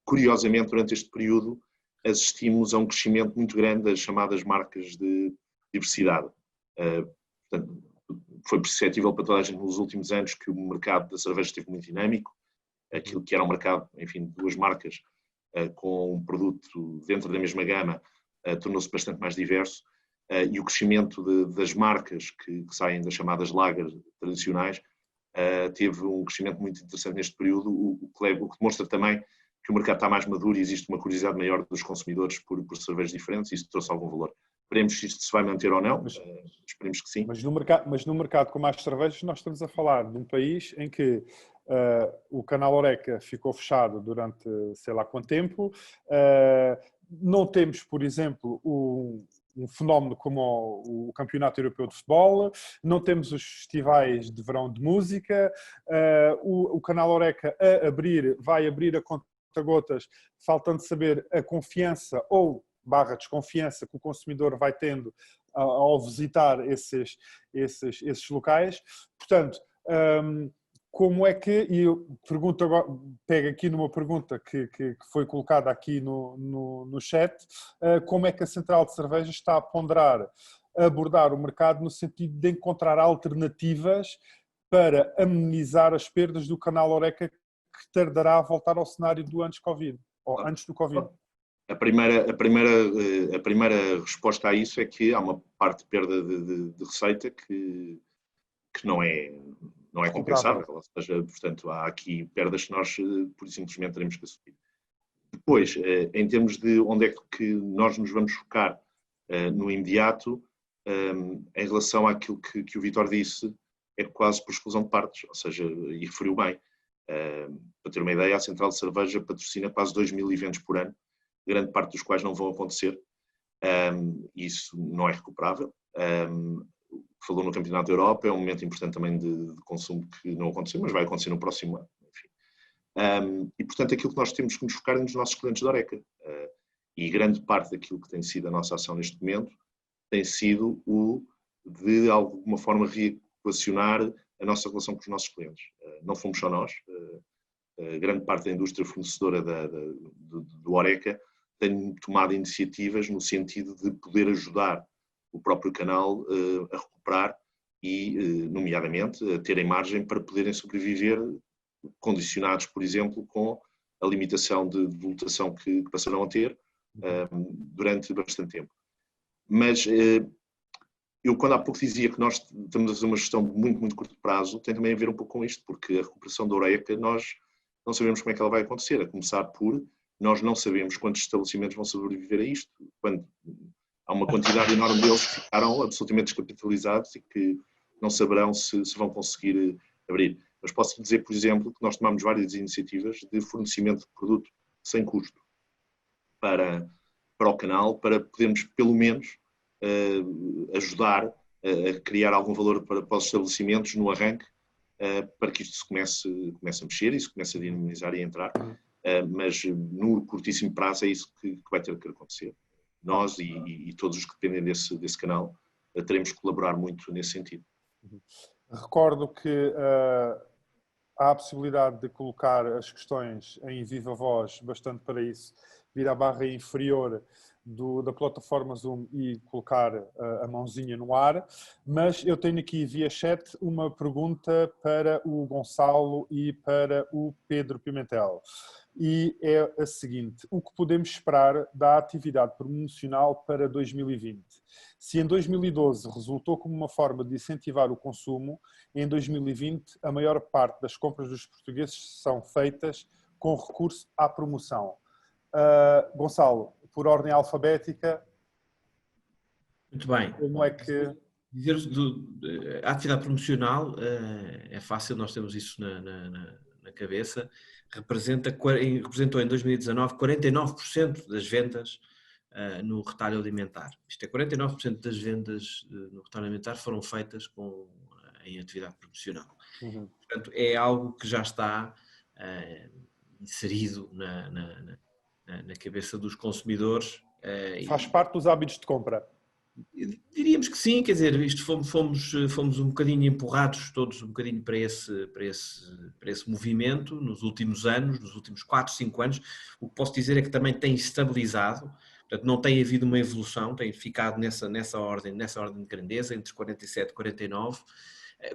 curiosamente, durante este período, assistimos a um crescimento muito grande das chamadas marcas de diversidade. Portanto, foi perceptível para toda a gente nos últimos anos que o mercado da cerveja esteve muito dinâmico. Aquilo que era um mercado, enfim, de duas marcas com um produto dentro da mesma gama tornou-se bastante mais diverso. E o crescimento das marcas que saem das chamadas lagers tradicionais teve um crescimento muito interessante neste período, o que demonstra também que o mercado está mais maduro e existe uma curiosidade maior dos consumidores por cervejas diferentes e isso trouxe algum valor. Veremos se isto se vai manter ou não, esperemos que sim. Mas no mercado com mais cervejas nós estamos a falar de um país em que o canal Horeca ficou fechado durante sei lá quanto tempo, não temos, por exemplo, um fenómeno como o Campeonato Europeu de Futebol, não temos os festivais de verão de música, o canal Horeca vai abrir a conta-gotas, faltando saber a confiança ou /desconfiança que o consumidor vai tendo ao visitar esses locais. Portanto, como é que, e eu pergunto agora, pego aqui numa pergunta que foi colocada aqui no chat, como é que a Central de Cervejas está a ponderar abordar o mercado no sentido de encontrar alternativas para amenizar as perdas do canal Horeca que tardará a voltar ao cenário do antes-Covid, ou antes do Covid? A primeira resposta a isso é que há uma parte de perda de receita que não é compensável. Ou seja, portanto, há aqui perdas que nós, por simplesmente, teremos que assumir. Depois, em termos de onde é que nós nos vamos focar no imediato, em relação àquilo que o Vítor disse, é quase por exclusão de partes, ou seja, e referiu bem. Para ter uma ideia, a Central de Cerveja patrocina quase 2.000 eventos por ano, grande parte dos quais não vão acontecer. Isso não é recuperável. Falou no Campeonato da Europa, é um momento importante também de consumo que não aconteceu, mas vai acontecer no próximo ano. Enfim. E, portanto, aquilo que nós temos que nos focar é nos nossos clientes da Horeca. E grande parte daquilo que tem sido a nossa ação neste momento tem sido de alguma forma reequacionar a nossa relação com os nossos clientes. Não fomos só nós. Grande parte da indústria fornecedora do Horeca tem tomado iniciativas no sentido de poder ajudar o próprio canal a recuperar e, nomeadamente, a terem margem para poderem sobreviver, condicionados, por exemplo, com a limitação de lotação que passarão a ter durante bastante tempo. Mas eu, quando há pouco dizia que nós estamos a fazer uma gestão de muito, muito curto prazo, tem também a ver um pouco com isto, porque a recuperação da Horeca, nós não sabemos como é que ela vai acontecer, a começar por nós não sabemos quantos estabelecimentos vão sobreviver a isto, quando há uma quantidade enorme deles que ficaram absolutamente descapitalizados e que não saberão se vão conseguir abrir. Mas posso dizer, por exemplo, que nós tomamos várias iniciativas de fornecimento de produto sem custo para o canal, para podermos, pelo menos, ajudar a criar algum valor para os estabelecimentos no arranque, para que isto se comece a mexer e se comece a dinamizar e a entrar. Mas no curtíssimo prazo é isso que vai ter que acontecer. Nós e todos os que dependem desse canal teremos que colaborar muito nesse sentido. Recordo que há a possibilidade de colocar as questões em viva voz, bastante para isso, vir à barra inferior da plataforma Zoom e colocar a mãozinha no ar, mas eu tenho aqui via chat uma pergunta para o Gonçalo e para o Pedro Pimentel. E é a seguinte: o que podemos esperar da atividade promocional para 2020? Se em 2012 resultou como uma forma de incentivar o consumo, em 2020 a maior parte das compras dos portugueses são feitas com recurso à promoção. Gonçalo, por ordem alfabética. Muito bem. Como é que... Dizer a atividade promocional é fácil, nós temos isso na cabeça. Representou em 2019 49% das vendas no retalho alimentar. Isto é, 49% das vendas no retalho alimentar foram feitas em atividade promocional. Portanto, é algo que já está inserido na cabeça dos consumidores. Faz parte dos hábitos de compra. Diríamos que sim, quer dizer, isto fomos um bocadinho empurrados todos um bocadinho para esse movimento nos últimos anos, nos últimos 4, 5 anos. O que posso dizer é que também tem estabilizado, portanto não tem havido uma evolução, tem ficado nessa ordem de grandeza, entre 47 e 49.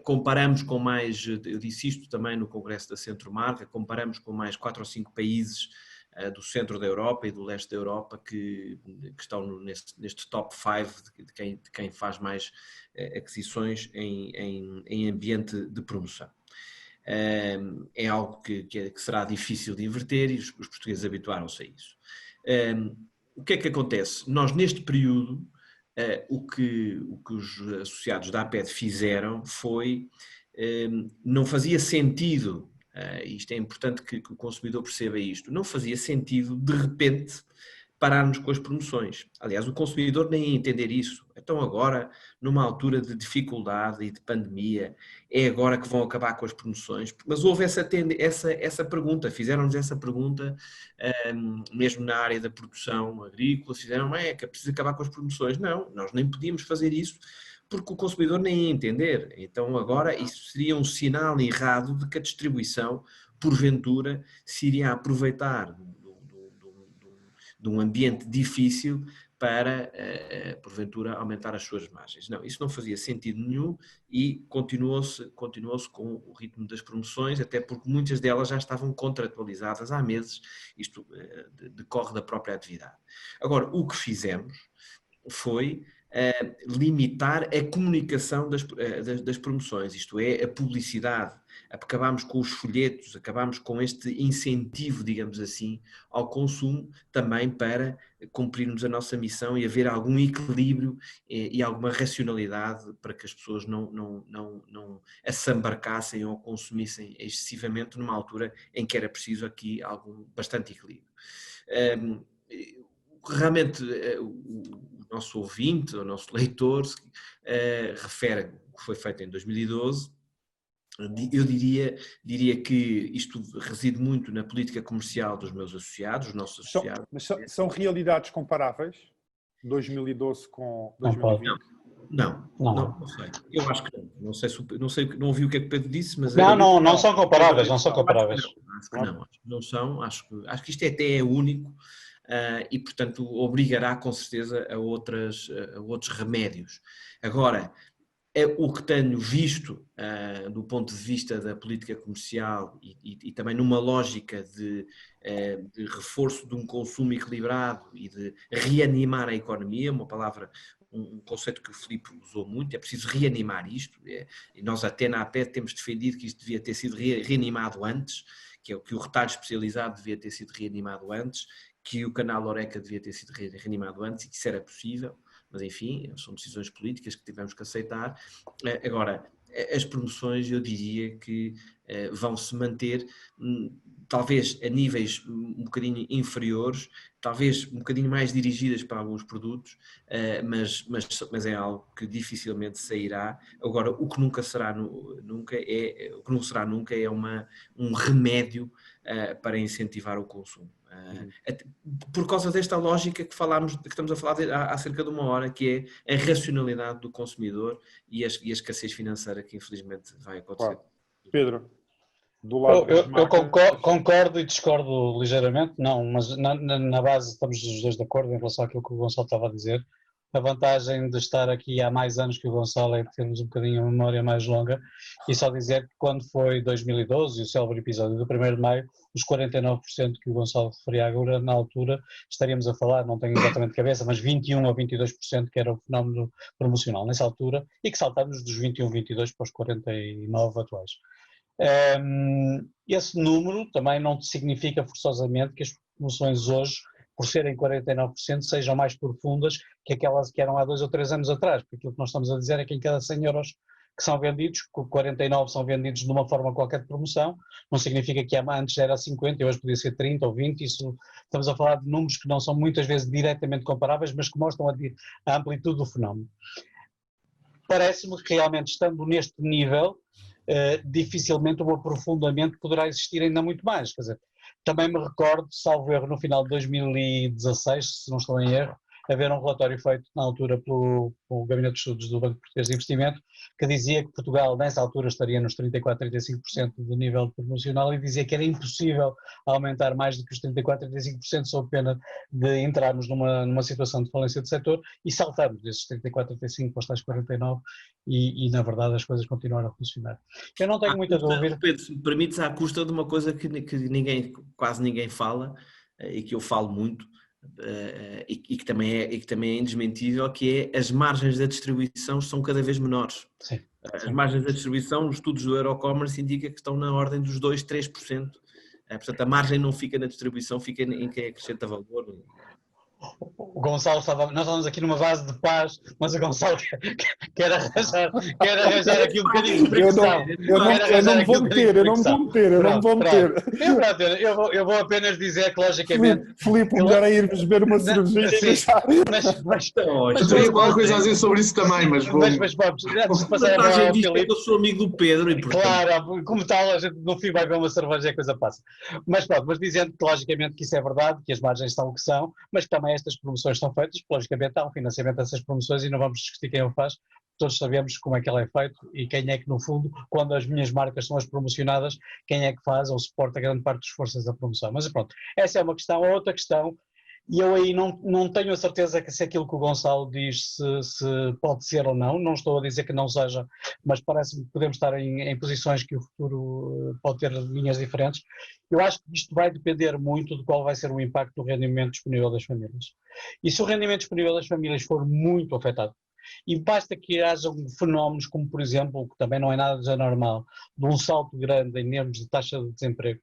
Comparamos com mais, eu disse isto também no Congresso da Centromarca, comparamos com mais 4 ou 5 países do centro da Europa e do leste da Europa que estão neste top 5 de quem faz mais aquisições em ambiente de promoção. É algo que será difícil de inverter e os portugueses habituaram-se a isso. O que é que acontece? Nós, neste período, o que os associados da APED fizeram foi, não fazia sentido, isto é importante que o consumidor perceba isto, não fazia sentido de repente pararmos com as promoções. Aliás, o consumidor nem ia entender isso. Então agora, numa altura de dificuldade e de pandemia, é agora que vão acabar com as promoções. Mas houve essa pergunta, fizeram-nos essa pergunta, mesmo na área da produção agrícola, fizeram, que é preciso acabar com as promoções. Não, nós nem podíamos fazer isso, porque o consumidor nem ia entender. Então agora isso seria um sinal errado de que a distribuição, porventura, se iria aproveitar de um ambiente difícil para, porventura, aumentar as suas margens. Não, isso não fazia sentido nenhum e continuou-se com o ritmo das promoções, até porque muitas delas já estavam contratualizadas há meses, isto decorre da própria atividade. Agora, o que fizemos foi limitar a comunicação das promoções, isto é, a publicidade. Acabámos com os folhetos, acabámos com este incentivo, digamos assim, ao consumo, também para cumprirmos a nossa missão e haver algum equilíbrio e alguma racionalidade para que as pessoas não assambarcassem ou consumissem excessivamente numa altura em que era preciso aqui bastante equilíbrio. Realmente o nosso ouvinte, o nosso leitor refere o que foi feito em 2012. Eu diria que isto reside muito na política comercial dos meus associados, os nossos associados. Mas são realidades comparáveis? 2012 com 2020? Não sei. Eu acho que não sei, não ouvi o que é que o Pedro disse, mas... Não são comparáveis, não são comparáveis. Acho que não são, acho que isto até é único. E, portanto, obrigará com certeza a outros remédios. Agora, É o que tenho visto do ponto de vista da política comercial e também numa lógica de reforço de um consumo equilibrado e de reanimar a economia, uma palavra, um conceito que o Filipe usou muito, é preciso reanimar isto, e nós até na APET temos defendido que isto devia ter sido reanimado antes, que o retalho especializado devia ter sido reanimado antes, que o canal Horeca devia ter sido reanimado antes e que isso era possível. Mas enfim, são decisões políticas que tivemos que aceitar. Agora, as promoções eu diria que vão se manter, talvez a níveis um bocadinho inferiores, talvez um bocadinho mais dirigidas para alguns produtos, mas é algo que dificilmente sairá. Agora, o que nunca será nunca é um remédio para incentivar o consumo. Por causa desta lógica que estamos a falar há cerca de uma hora, que é a racionalidade do consumidor e a escassez financeira que infelizmente vai acontecer. Claro. Pedro, do lado eu concordo e discordo ligeiramente, não, mas na base estamos os dois de acordo em relação àquilo que o Gonçalo estava a dizer. A vantagem de estar aqui há mais anos que o Gonçalo é termos um bocadinho a memória mais longa e só dizer que quando foi 2012 e o célebre episódio do 1º de maio, os 49% que o Gonçalo referia agora, na altura, estaríamos a falar, não tenho exatamente de cabeça, mas 21 ou 22% que era o fenómeno promocional nessa altura e que saltamos dos 21, 22 para os 49 atuais. Esse número também não significa forçosamente que as promoções hoje, por serem 49%, sejam mais profundas que aquelas que eram há 2 ou 3 anos atrás, porque aquilo que nós estamos a dizer é que em cada 100 euros que são vendidos, 49 são vendidos de uma forma qualquer de promoção, não significa que antes era 50 e hoje podia ser 30 ou 20, isso, estamos a falar de números que não são muitas vezes diretamente comparáveis, mas que mostram a amplitude do fenómeno. Parece-me que realmente, estando neste nível, dificilmente um aprofundamento poderá existir ainda muito mais, quer dizer, também me recordo, salvo erro, no final de 2016, se não estou em erro, haver um relatório feito na altura pelo Gabinete de Estudos do Banco Português de Investimento, que dizia que Portugal nessa altura estaria nos 34, 35% do nível promocional e dizia que era impossível aumentar mais do que os 34, 35% sob pena de entrarmos numa situação de falência do setor e saltamos desses 34, 35% para os tais 49% e na verdade as coisas continuaram a funcionar. Eu não tenho muita dúvida. Pedro, se me permites, à custa de uma coisa que quase ninguém fala e que eu falo muito, e que também é indesmentível, que é as margens da distribuição são cada vez menores. Sim. As margens da distribuição, os estudos do Eurocommerce indicam que estão na ordem dos 2, 3%. Portanto, a margem não fica na distribuição, fica em quem acrescenta valor. O Gonçalo nós estamos aqui numa base de paz, mas o Gonçalo quer arranjar aqui um bocadinho de fricção. Eu não me vou meter. Eu vou apenas dizer que, logicamente... Filipe, o melhor é irmos beber uma cerveja e deixar... Mas teria qualquer coisa a dizer sobre isso também, mas vamos... Mas antes de passar a palavra ao Filipe... Eu sou amigo do Pedro e portanto... Claro, como tal, a gente no fim vai ver uma cerveja e a coisa passa. Mas dizendo que, logicamente, que isso é verdade, que as margens são o que são, mas que também estas promoções são feitas, logicamente há um financiamento dessas promoções e não vamos discutir quem o faz, todos sabemos como é que ela é feita e quem é que no fundo, quando as minhas marcas são as promocionadas, quem é que faz ou suporta grande parte dos esforços da promoção. Mas pronto, essa é uma questão. A outra questão, e eu aí não tenho a certeza que se aquilo que o Gonçalo diz se pode ser ou não estou a dizer que não seja, mas parece-me que podemos estar em posições que o futuro pode ter linhas diferentes. Eu acho que isto vai depender muito de qual vai ser o impacto do rendimento disponível das famílias. E se o rendimento disponível das famílias for muito afetado, e basta que haja fenómenos como, por exemplo, que também não é nada desanormal, de um salto grande em termos de taxa de desemprego,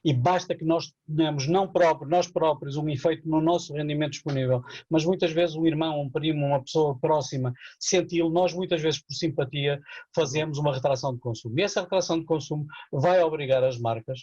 e basta que nós tenhamos nós próprios um efeito no nosso rendimento disponível, mas muitas vezes um irmão, um primo, uma pessoa próxima senti-lo, nós muitas vezes por simpatia fazemos uma retração de consumo. E essa retração de consumo vai obrigar as marcas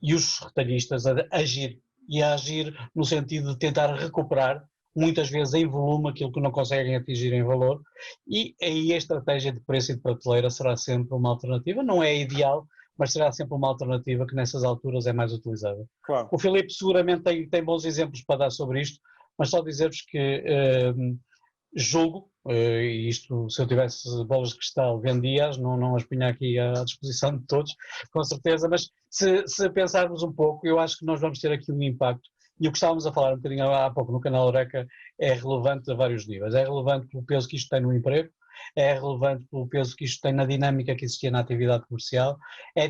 e os retalhistas a agir, e a agir no sentido de tentar recuperar, muitas vezes em volume, aquilo que não conseguem atingir em valor, e aí a estratégia de preço e de prateleira será sempre uma alternativa, não é ideal, mas será sempre uma alternativa que nessas alturas é mais utilizada. Claro. O Filipe seguramente tem bons exemplos para dar sobre isto, mas só dizer-vos que julgo, isto se eu tivesse bolas de cristal vendia-as, não as punha aqui à disposição de todos, com certeza, mas se pensarmos um pouco, eu acho que nós vamos ter aqui um impacto, e o que estávamos a falar um bocadinho há pouco no canal Horeca é relevante a vários níveis. É relevante pelo peso que isto tem no emprego, é relevante pelo peso que isto tem na dinâmica que existia na atividade comercial, é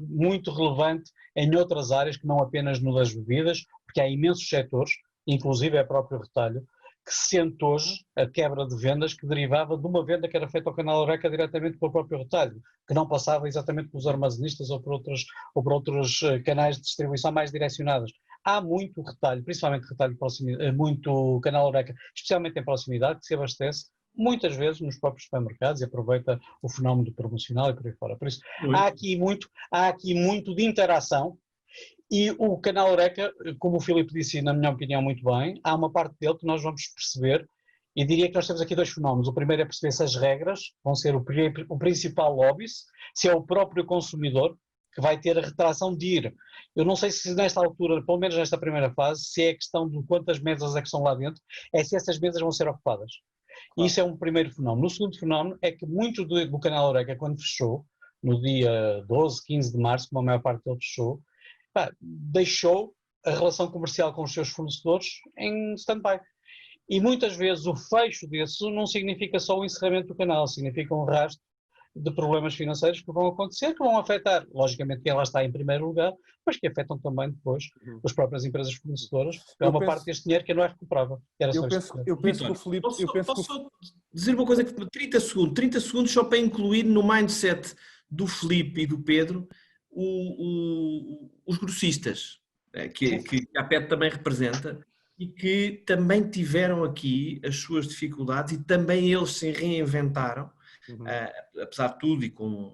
muito relevante em outras áreas que não apenas no das bebidas, porque há imensos setores, inclusive é próprio retalho, que se sente hoje a quebra de vendas que derivava de uma venda que era feita ao canal Horeca diretamente pelo próprio retalho, que não passava exatamente pelos armazenistas ou por outros canais de distribuição mais direcionados. Há muito retalho, principalmente retalho muito canal Horeca, especialmente em proximidade, que se abastece muitas vezes nos próprios supermercados e aproveita o fenómeno promocional e por aí fora. Por isso, há aqui muito de interação. E o canal Horeca, como o Filipe disse, na minha opinião, muito bem, há uma parte dele que nós vamos perceber, e diria que nós temos aqui dois fenómenos. O primeiro é perceber se as regras vão ser o principal lobby, se é o próprio consumidor que vai ter a retração de ir. Eu não sei se nesta altura, pelo menos nesta primeira fase, se é a questão de quantas mesas é que estão lá dentro, é se essas mesas vão ser ocupadas. Claro. Isso é um primeiro fenómeno. O segundo fenómeno é que muito do canal Horeca, quando fechou, no dia 12, 15 de março, como a maior parte dele fechou, deixou a relação comercial com os seus fornecedores em stand-by. E muitas vezes o fecho disso não significa só o encerramento do canal, significa um rastro de problemas financeiros que vão acontecer, que vão afetar, logicamente, quem lá está em primeiro lugar, mas que afetam também depois as próprias empresas fornecedoras, porque é uma parte deste dinheiro que não é recuperável. Eu penso que o Filipe... Posso só dizer uma coisa, 30 segundos só para incluir no mindset do Filipe e do Pedro os grossistas, que a PET também representa e que também tiveram aqui as suas dificuldades e também eles se reinventaram, apesar de tudo e com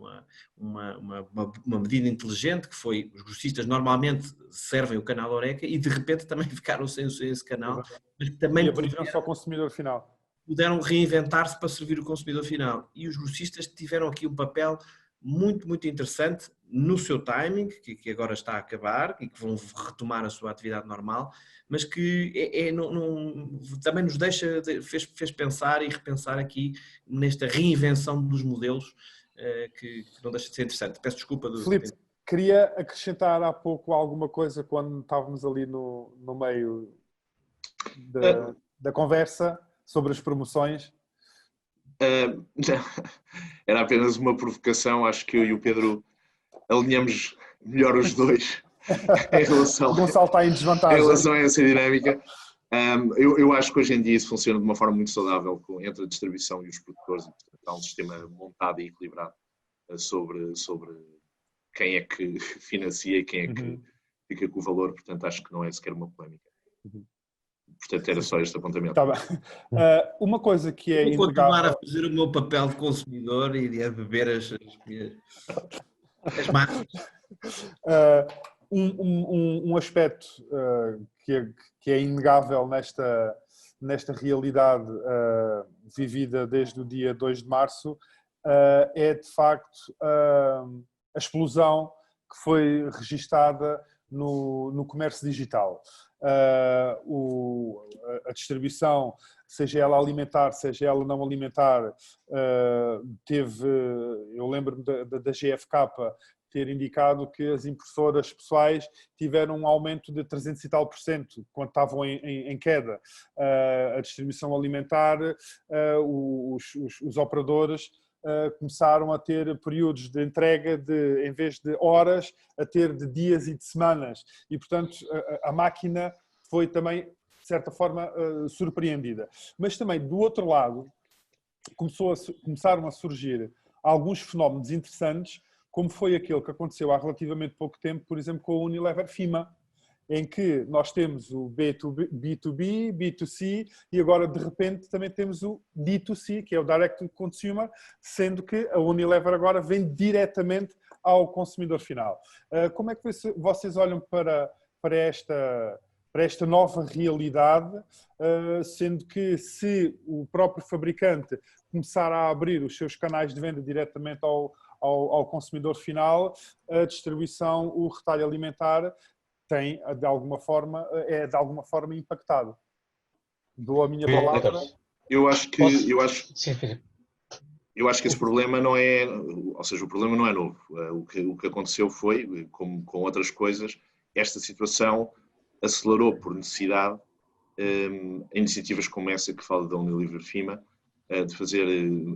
uma medida inteligente, que foi, os grossistas normalmente servem o canal Horeca e de repente também ficaram sem esse canal, mas que também só o consumidor final. Puderam reinventar-se para servir o consumidor final. E os grossistas tiveram aqui um papel muito, muito interessante no seu timing, que agora está a acabar e que vão retomar a sua atividade normal, mas que também nos fez pensar e repensar aqui nesta reinvenção dos modelos, que não deixa de ser interessante. Peço desculpa. Filipe, queria acrescentar há pouco alguma coisa quando estávamos ali no meio da conversa sobre as promoções. Era apenas uma provocação, acho que eu e o Pedro alinhamos melhor os dois em relação, Gonçalo está em desvantagem. Em relação a essa dinâmica. Eu acho que hoje em dia isso funciona de uma forma muito saudável entre a distribuição e os produtores, e portanto há um sistema montado e equilibrado sobre quem é que financia e quem é que fica com o valor, portanto acho que não é sequer uma polémica. Portanto, era só este apontamento. Tá bem. Uma coisa que é inegável... Vou continuar a fazer o meu papel de consumidor e a beber as marcas. Um aspecto que é inegável nesta realidade vivida desde o dia 2 de março é, de facto, a explosão que foi registada no comércio digital. A distribuição, seja ela alimentar, seja ela não alimentar, eu lembro-me da GfK ter indicado que as impressoras pessoais tiveram um aumento de 300 e tal % quando estavam em queda. A distribuição alimentar, os operadores começaram a ter períodos de entrega em vez de horas, a ter de dias e de semanas. E, portanto, a máquina foi também, de certa forma, surpreendida. Mas também, do outro lado, começaram a surgir alguns fenómenos interessantes, como foi aquele que aconteceu há relativamente pouco tempo, por exemplo, com a Unilever FIMA, em que nós temos o B2B, B2C e agora de repente também temos o D2C, que é o Direct to Consumer, sendo que a Unilever agora vem diretamente ao consumidor final. Como é que vocês olham para esta nova realidade, sendo que se o próprio fabricante começar a abrir os seus canais de venda diretamente ao consumidor final, a distribuição, o retalho alimentar tem, de alguma forma impactado. Dou a minha palavra. Eu acho que esse problema não é, ou seja, o problema não é novo. O que aconteceu foi, como com outras coisas, esta situação acelerou por necessidade iniciativas como essa que fala da Unilever FIMA, de fazer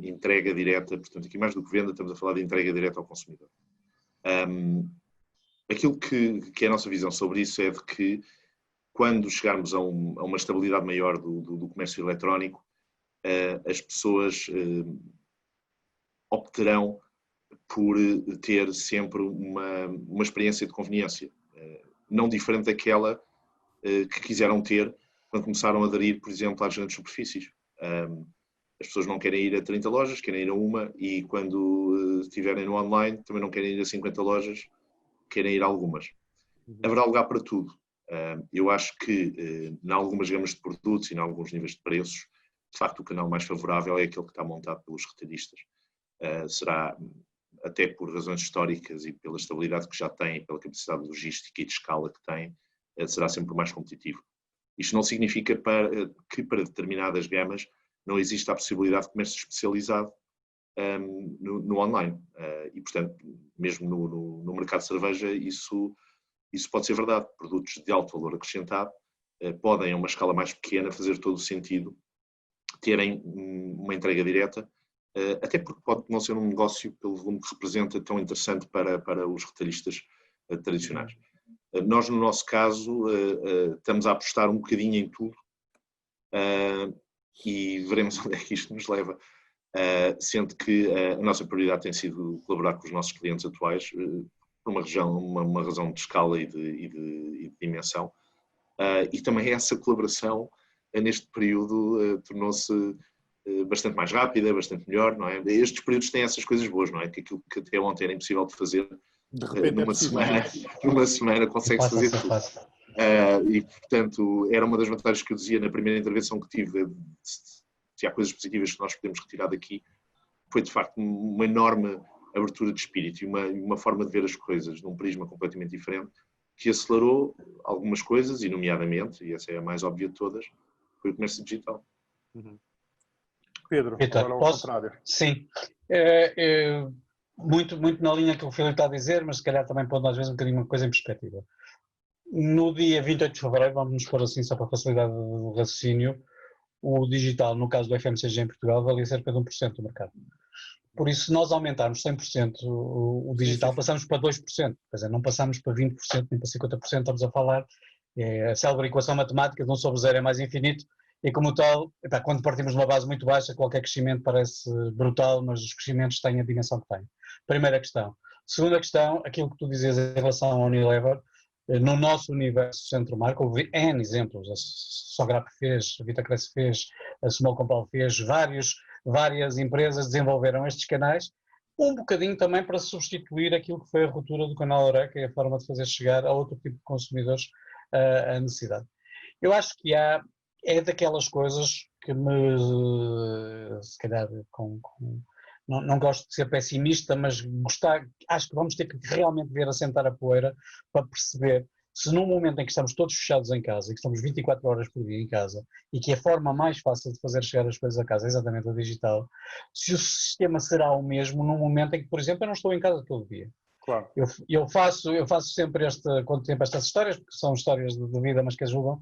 entrega direta, portanto aqui mais do que venda estamos a falar de entrega direta ao consumidor. Aquilo que é a nossa visão sobre isso é de que quando chegarmos a uma estabilidade maior do comércio eletrónico, as pessoas optarão por ter sempre uma experiência de conveniência, não diferente daquela que quiseram ter quando começaram a aderir, por exemplo, às grandes superfícies. As pessoas não querem ir a 30 lojas, querem ir a uma, e quando estiverem no online também não querem ir a 50 lojas, querem ir a algumas. Haverá lugar para tudo. Eu acho que em algumas gamas de produtos e em alguns níveis de preços, de facto o canal mais favorável é aquele que está montado pelos retalhistas. Será, até por razões históricas e pela estabilidade que já tem, pela capacidade logística e de escala que tem, será sempre o mais competitivo. Isto não significa que para determinadas gamas não existe a possibilidade de comércio especializado no online. E, portanto, mesmo no mercado de cerveja, isso pode ser verdade. Produtos de alto valor acrescentado podem, a uma escala mais pequena, fazer todo o sentido terem uma entrega direta, até porque pode não ser um negócio, pelo volume que representa, tão interessante para os retalhistas tradicionais. Nós, no nosso caso, estamos a apostar um bocadinho em tudo e veremos onde é que isto nos leva. Sendo que a nossa prioridade tem sido colaborar com os nossos clientes atuais por uma razão de escala e de dimensão. E também essa colaboração, neste período, tornou-se bastante mais rápida, bastante melhor, não é? Estes períodos têm essas coisas boas, não é? Que aquilo que até ontem era impossível de fazer, de repente numa semana consegue-se fazer tudo. E, portanto, era uma das vantagens que eu dizia na primeira intervenção que tive, se há coisas positivas que nós podemos retirar daqui, foi de facto uma enorme abertura de espírito e uma forma de ver as coisas num prisma completamente diferente, que acelerou algumas coisas, e nomeadamente, e essa é a mais óbvia de todas, foi o comércio digital. Pedro, agora ao contrário. Sim. Muito na linha que o Filipe está a dizer, mas se calhar também pode às vezes um bocadinho uma coisa em perspectiva. No dia 28 de fevereiro, vamos nos pôr assim só para facilidade do raciocínio, o digital, no caso do FMCG em Portugal, valia cerca de 1% do mercado. Por isso, se nós aumentarmos 100% o digital, passamos para 2%. Quer dizer, não passamos para 20% nem para 50%, estamos a falar, a célebre equação matemática de 1 sobre 0 é mais infinito, e como tal, quando partimos de uma base muito baixa, qualquer crescimento parece brutal, mas os crescimentos têm a dimensão que têm. Primeira questão. Segunda questão, aquilo que tu dizias em relação ao Unilever, no nosso universo centro-marca, houve N exemplos, a Sograp fez, a Vitacresce fez, a Small Compal fez, várias empresas desenvolveram estes canais, um bocadinho também para substituir aquilo que foi a ruptura do canal Eureka e a forma de fazer chegar a outro tipo de consumidores a necessidade. Eu acho que é daquelas coisas que se calhar, não gosto de ser pessimista, mas acho que vamos ter que realmente ver assentar a poeira para perceber se num momento em que estamos todos fechados em casa, e que estamos 24 horas por dia em casa, e que a forma mais fácil de fazer chegar as coisas a casa é exatamente a digital, se o sistema será o mesmo num momento em que, por exemplo, eu não estou em casa todo dia. Claro. Eu faço sempre quanto tempo estas histórias, porque são histórias de vida, mas que ajudam.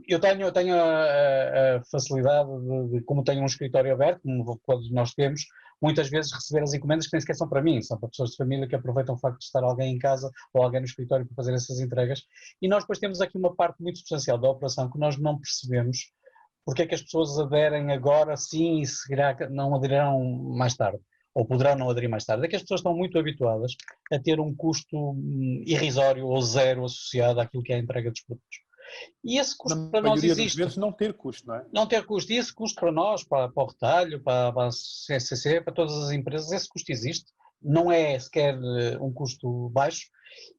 Eu tenho a facilidade de, como tenho um escritório aberto, como quando nós temos, muitas vezes receber as encomendas que nem sequer são para mim, são para pessoas de família que aproveitam o facto de estar alguém em casa ou alguém no escritório para fazer essas entregas. E nós depois temos aqui uma parte muito substancial da operação que nós não percebemos porque é que as pessoas aderem agora sim e não aderirão mais tarde, ou poderão não aderir mais tarde. É que as pessoas estão muito habituadas a ter um custo irrisório ou zero associado àquilo que é a entrega dos produtos. E esse custo para nós existe. Na maioria das vezes não ter custo, não é? Não ter custo. E esse custo para nós, para o retalho, para a CCC, para todas as empresas, esse custo existe. Não é sequer um custo baixo.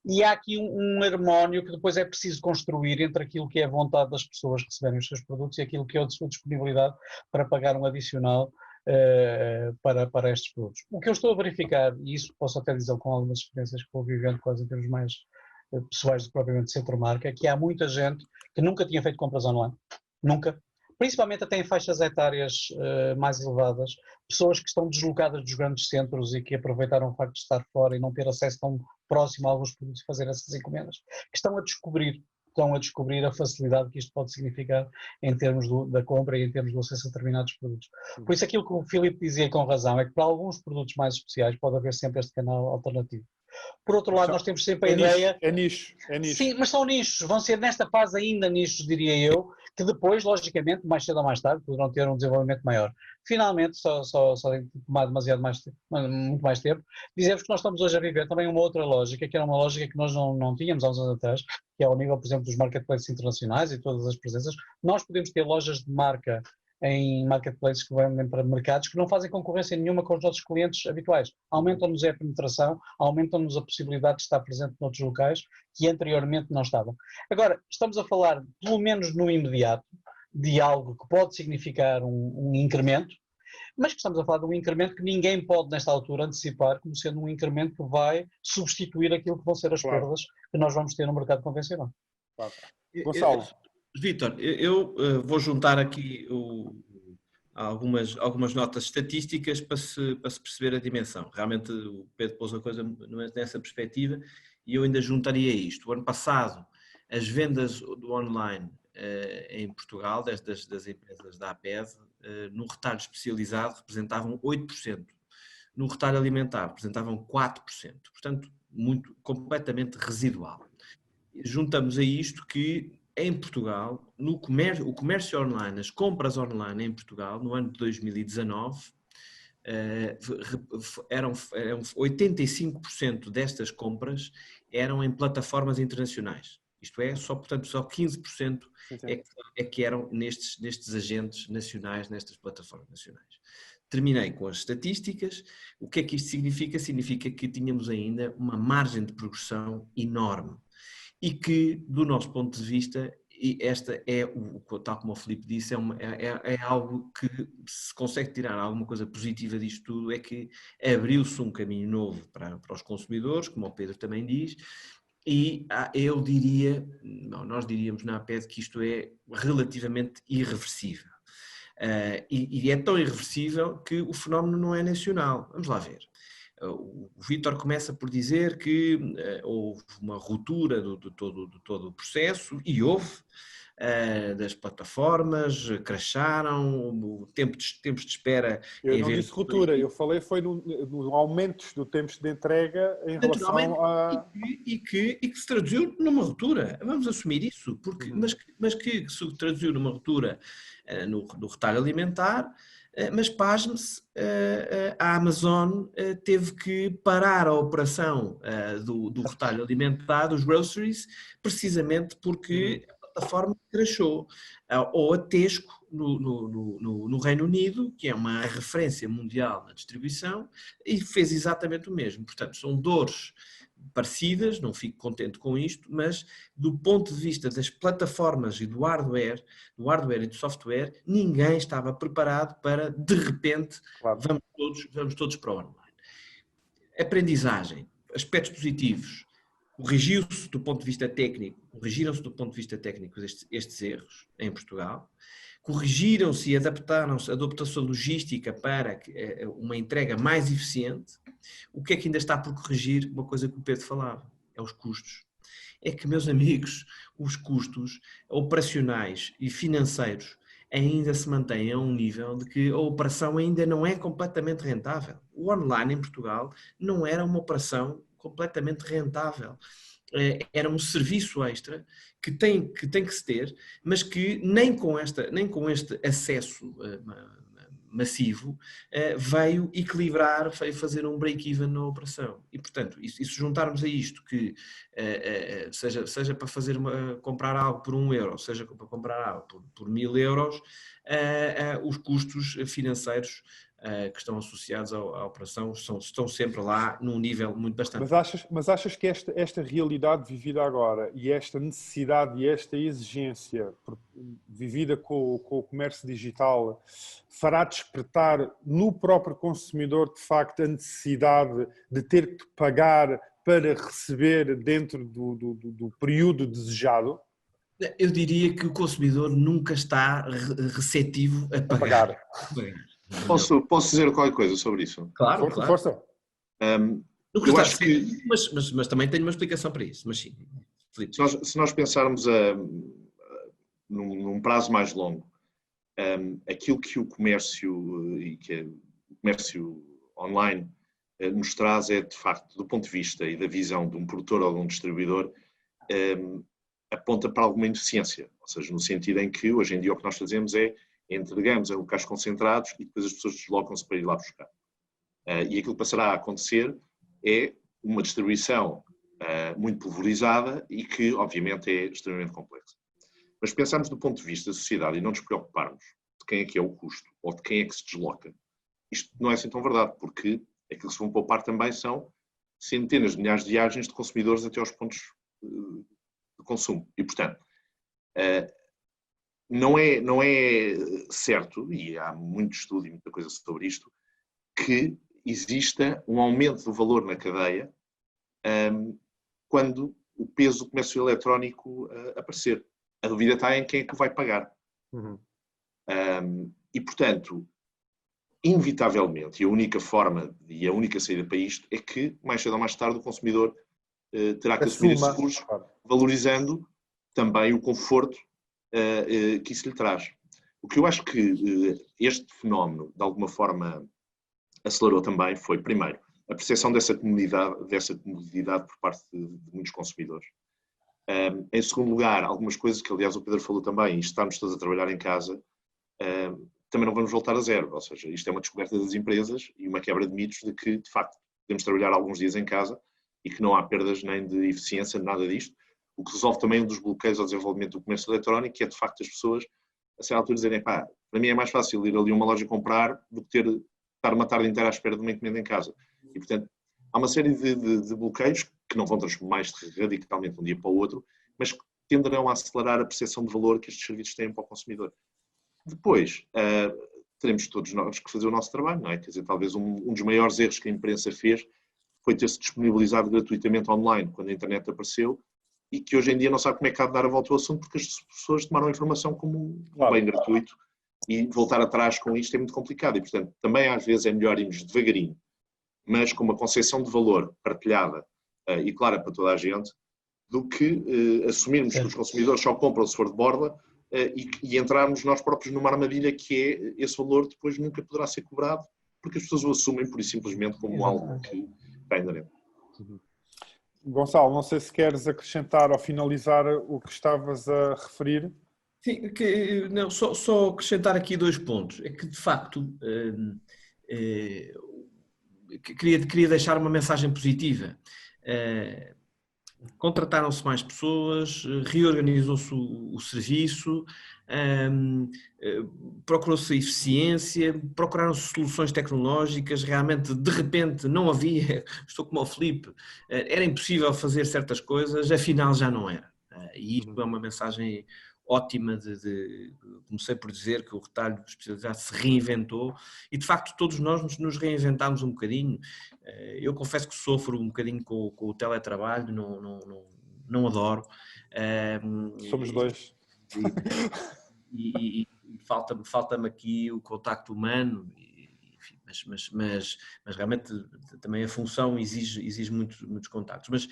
E há aqui um harmónio que depois é preciso construir entre aquilo que é a vontade das pessoas receberem os seus produtos e aquilo que é a sua disponibilidade para pagar um adicional para estes produtos. O que eu estou a verificar, e isso posso até dizer com algumas experiências que vou vivendo quase em termos mais pessoais do que propriamente centro-marca, que há muita gente que nunca tinha feito compras online, nunca, principalmente até em faixas etárias mais elevadas, pessoas que estão deslocadas dos grandes centros e que aproveitaram o facto de estar fora e não ter acesso tão próximo a alguns produtos e fazer essas encomendas, que estão a descobrir estão a descobrir a facilidade que isto pode significar em termos da compra e em termos do acesso a determinados produtos. Por isso aquilo que o Filipe dizia com razão é que para alguns produtos mais especiais pode haver sempre este canal alternativo. Por outro lado, nós temos sempre a ideia... É nicho. Sim, mas são nichos, vão ser nesta fase ainda nichos, diria eu, que depois, logicamente, mais cedo ou mais tarde, poderão ter um desenvolvimento maior. Finalmente, só tem tomado muito mais tempo, dizemos que nós estamos hoje a viver também uma outra lógica, que era uma lógica que nós não tínhamos há uns anos atrás, que é ao nível, por exemplo, dos marketplaces internacionais e todas as presenças. Nós podemos ter lojas de marca em marketplaces que vendem para mercados que não fazem concorrência nenhuma com os nossos clientes habituais. Aumentam-nos a penetração, aumentam-nos a possibilidade de estar presente noutros locais que anteriormente não estavam. Agora, estamos a falar, pelo menos no imediato, de algo que pode significar um incremento, mas que estamos a falar de um incremento que ninguém pode, nesta altura, antecipar como sendo um incremento que vai substituir aquilo que vão ser as perdas que nós vamos ter no mercado convencional. Claro. Gonçalo. Vítor, eu vou juntar aqui algumas notas estatísticas para se perceber a dimensão. Realmente o Pedro pôs a coisa nessa perspectiva e eu ainda juntaria isto. O ano passado, as vendas do online em Portugal, das empresas da APED, no retalho especializado representavam 8%. No retalho alimentar representavam 4%. Portanto, completamente residual. Juntamos a isto que em Portugal, o comércio online, as compras online em Portugal, no ano de 2019, eram 85% destas compras eram em plataformas internacionais. Isto é, portanto, só 15% é que eram nestes agentes nacionais, nestas plataformas nacionais. Terminei com as estatísticas. O que é que isto significa? Significa que tínhamos ainda uma margem de progressão enorme. E que, do nosso ponto de vista, e esta é, tal como o Filipe disse, é algo que se consegue tirar alguma coisa positiva disto tudo, é que abriu-se um caminho novo para os consumidores, como o Pedro também diz, e eu diria, nós diríamos na APED que isto é relativamente irreversível. E é tão irreversível que o fenómeno não é nacional. Vamos lá ver. O Vítor começa por dizer que houve uma ruptura de todo o processo, e houve, das plataformas, crasharam, tempos de espera... Eu não disse ruptura, eu falei foi no aumento do tempo de entrega em relação a... E que se traduziu numa ruptura, vamos assumir isso, mas que se traduziu numa ruptura no retalho alimentar. Mas pasme-se, a Amazon teve que parar a operação do retalho alimentar, dos groceries, precisamente porque a plataforma crashou. Ou a Tesco, no Reino Unido, que é uma referência mundial na distribuição, e fez exatamente o mesmo. Portanto, são dores parecidas, não fico contente com isto, mas do ponto de vista das plataformas e do hardware e do software, ninguém estava preparado para, de repente, vamos todos para o online. Aprendizagem, aspectos positivos, corrigiram-se do ponto de vista técnico estes erros em Portugal, corrigiram-se e adaptaram-se, adaptou-se a logística para uma entrega mais eficiente. O que é que ainda está por corrigir? Uma coisa que o Pedro falava, é os custos. É que, meus amigos, os custos operacionais e financeiros ainda se mantêm a um nível de que a operação ainda não é completamente rentável. O online em Portugal não era uma operação completamente rentável. Era um serviço extra que tem que se ter, mas que nem com este acesso massivo veio equilibrar, veio fazer um break-even na operação. E, portanto, e se juntarmos a isto que seja para comprar algo por €1, seja para comprar algo por 1000 euros, os custos financeiros que estão associados à operação estão sempre lá num nível muito bastante... Mas achas que esta realidade vivida agora e esta necessidade e esta exigência vivida com o comércio digital fará despertar no próprio consumidor, de facto, a necessidade de ter que pagar para receber dentro do período desejado? Eu diria que o consumidor nunca está receptivo a pagar. Posso dizer qualquer coisa sobre isso? Claro. Força. Eu acho que... mas também tenho uma explicação para isso, mas sim. Filipe. Se nós pensarmos num prazo mais longo, aquilo que o comércio e que o comércio online nos traz é, de facto, do ponto de vista e da visão de um produtor ou de um distribuidor, aponta para alguma ineficiência. Ou seja, no sentido em que, hoje em dia, o que nós fazemos é entregamos em locais concentrados e depois as pessoas deslocam-se para ir lá buscar. E aquilo que passará a acontecer é uma distribuição muito pulverizada e que, obviamente, é extremamente complexa. Mas pensarmos do ponto de vista da sociedade e não nos preocuparmos de quem é que é o custo ou de quem é que se desloca, isto não é assim tão verdade, porque aquilo que se vão poupar também são centenas de milhares de viagens de consumidores até aos pontos de consumo. E, portanto, não é certo, e há muito estudo e muita coisa sobre isto, que exista um aumento do valor na cadeia quando o peso do comércio eletrónico aparecer. A dúvida está em quem é que vai pagar. Uhum. E, portanto, inevitavelmente, e a única forma e a única saída para isto é que, mais cedo ou mais tarde, o consumidor terá que assumir esses custos, valorizando também o conforto que isso lhe traz. O que eu acho que este fenómeno, de alguma forma, acelerou também foi, primeiro, a percepção dessa comodidade por parte de muitos consumidores. Em segundo lugar, algumas coisas que, aliás, o Pedro falou também, estamos todos a trabalhar em casa, também não vamos voltar a zero. Ou seja, isto é uma descoberta das empresas e uma quebra de mitos de que, de facto, podemos trabalhar alguns dias em casa e que não há perdas nem de eficiência, nada disto. O que resolve também um dos bloqueios ao desenvolvimento do comércio eletrónico, que é, de facto, as pessoas, a certa altura, dizerem, para mim é mais fácil ir ali a uma loja comprar do que estar uma tarde inteira à espera de uma encomenda em casa. E, portanto, há uma série de bloqueios que não vão transformar-se radicalmente de um dia para o outro, mas que tenderão a acelerar a percepção de valor que estes serviços têm para o consumidor. Depois, teremos todos nós que fazer o nosso trabalho, não é? Quer dizer, talvez um dos maiores erros que a imprensa fez foi ter-se disponibilizado gratuitamente online quando a internet apareceu e que hoje em dia não sabe como é que há de dar a volta ao assunto porque as pessoas tomaram a informação como um bem gratuito e voltar atrás com isto é muito complicado e, portanto, também às vezes é melhor irmos devagarinho, mas com uma concepção de valor partilhada e clara para toda a gente, do que assumirmos que os consumidores só compram se for de borla e entrarmos nós próprios numa armadilha que é esse valor depois nunca poderá ser cobrado porque as pessoas o assumem pura e simplesmente como algo que está inerente. Gonçalo, não sei se queres acrescentar ou finalizar o que estavas a referir. Sim, não, só acrescentar aqui 2 pontos. É que, de facto, queria deixar uma mensagem positiva. Contrataram-se mais pessoas, reorganizou-se o serviço, procurou-se a eficiência, procuraram-se soluções tecnológicas, realmente de repente não havia, estou como o Filipe, era impossível fazer certas coisas, afinal já não era. E isto é uma mensagem ótima comecei por dizer que o retalho especializado se reinventou e de facto todos nós nos reinventámos um bocadinho. Eu confesso que sofro um bocadinho com o teletrabalho, não adoro. Somos dois. E falta-me aqui o contacto humano, enfim, mas realmente também a função exige muitos contactos. Mas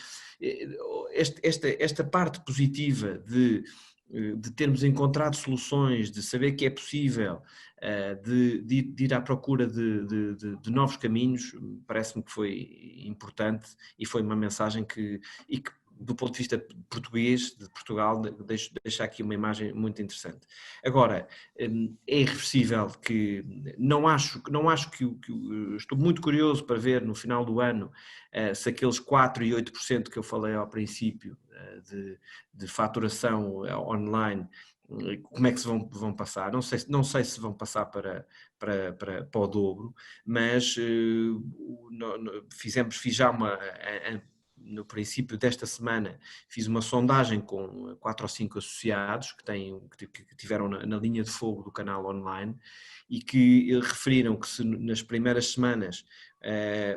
esta parte positiva de termos encontrado soluções, de saber que é possível, de ir à procura de novos caminhos, parece-me que foi importante e foi uma mensagem que do ponto de vista português, de Portugal, deixa aqui uma imagem muito interessante. Agora, é irreversível que não acho que estou muito curioso para ver no final do ano se aqueles 4% e 8% que eu falei ao princípio de faturação online, como é que se vão passar? Não sei se vão passar para o dobro, mas fiz já no princípio desta semana, fiz uma sondagem com 4 ou 5 associados que tiveram na linha de fogo do canal online e que referiram que se nas primeiras semanas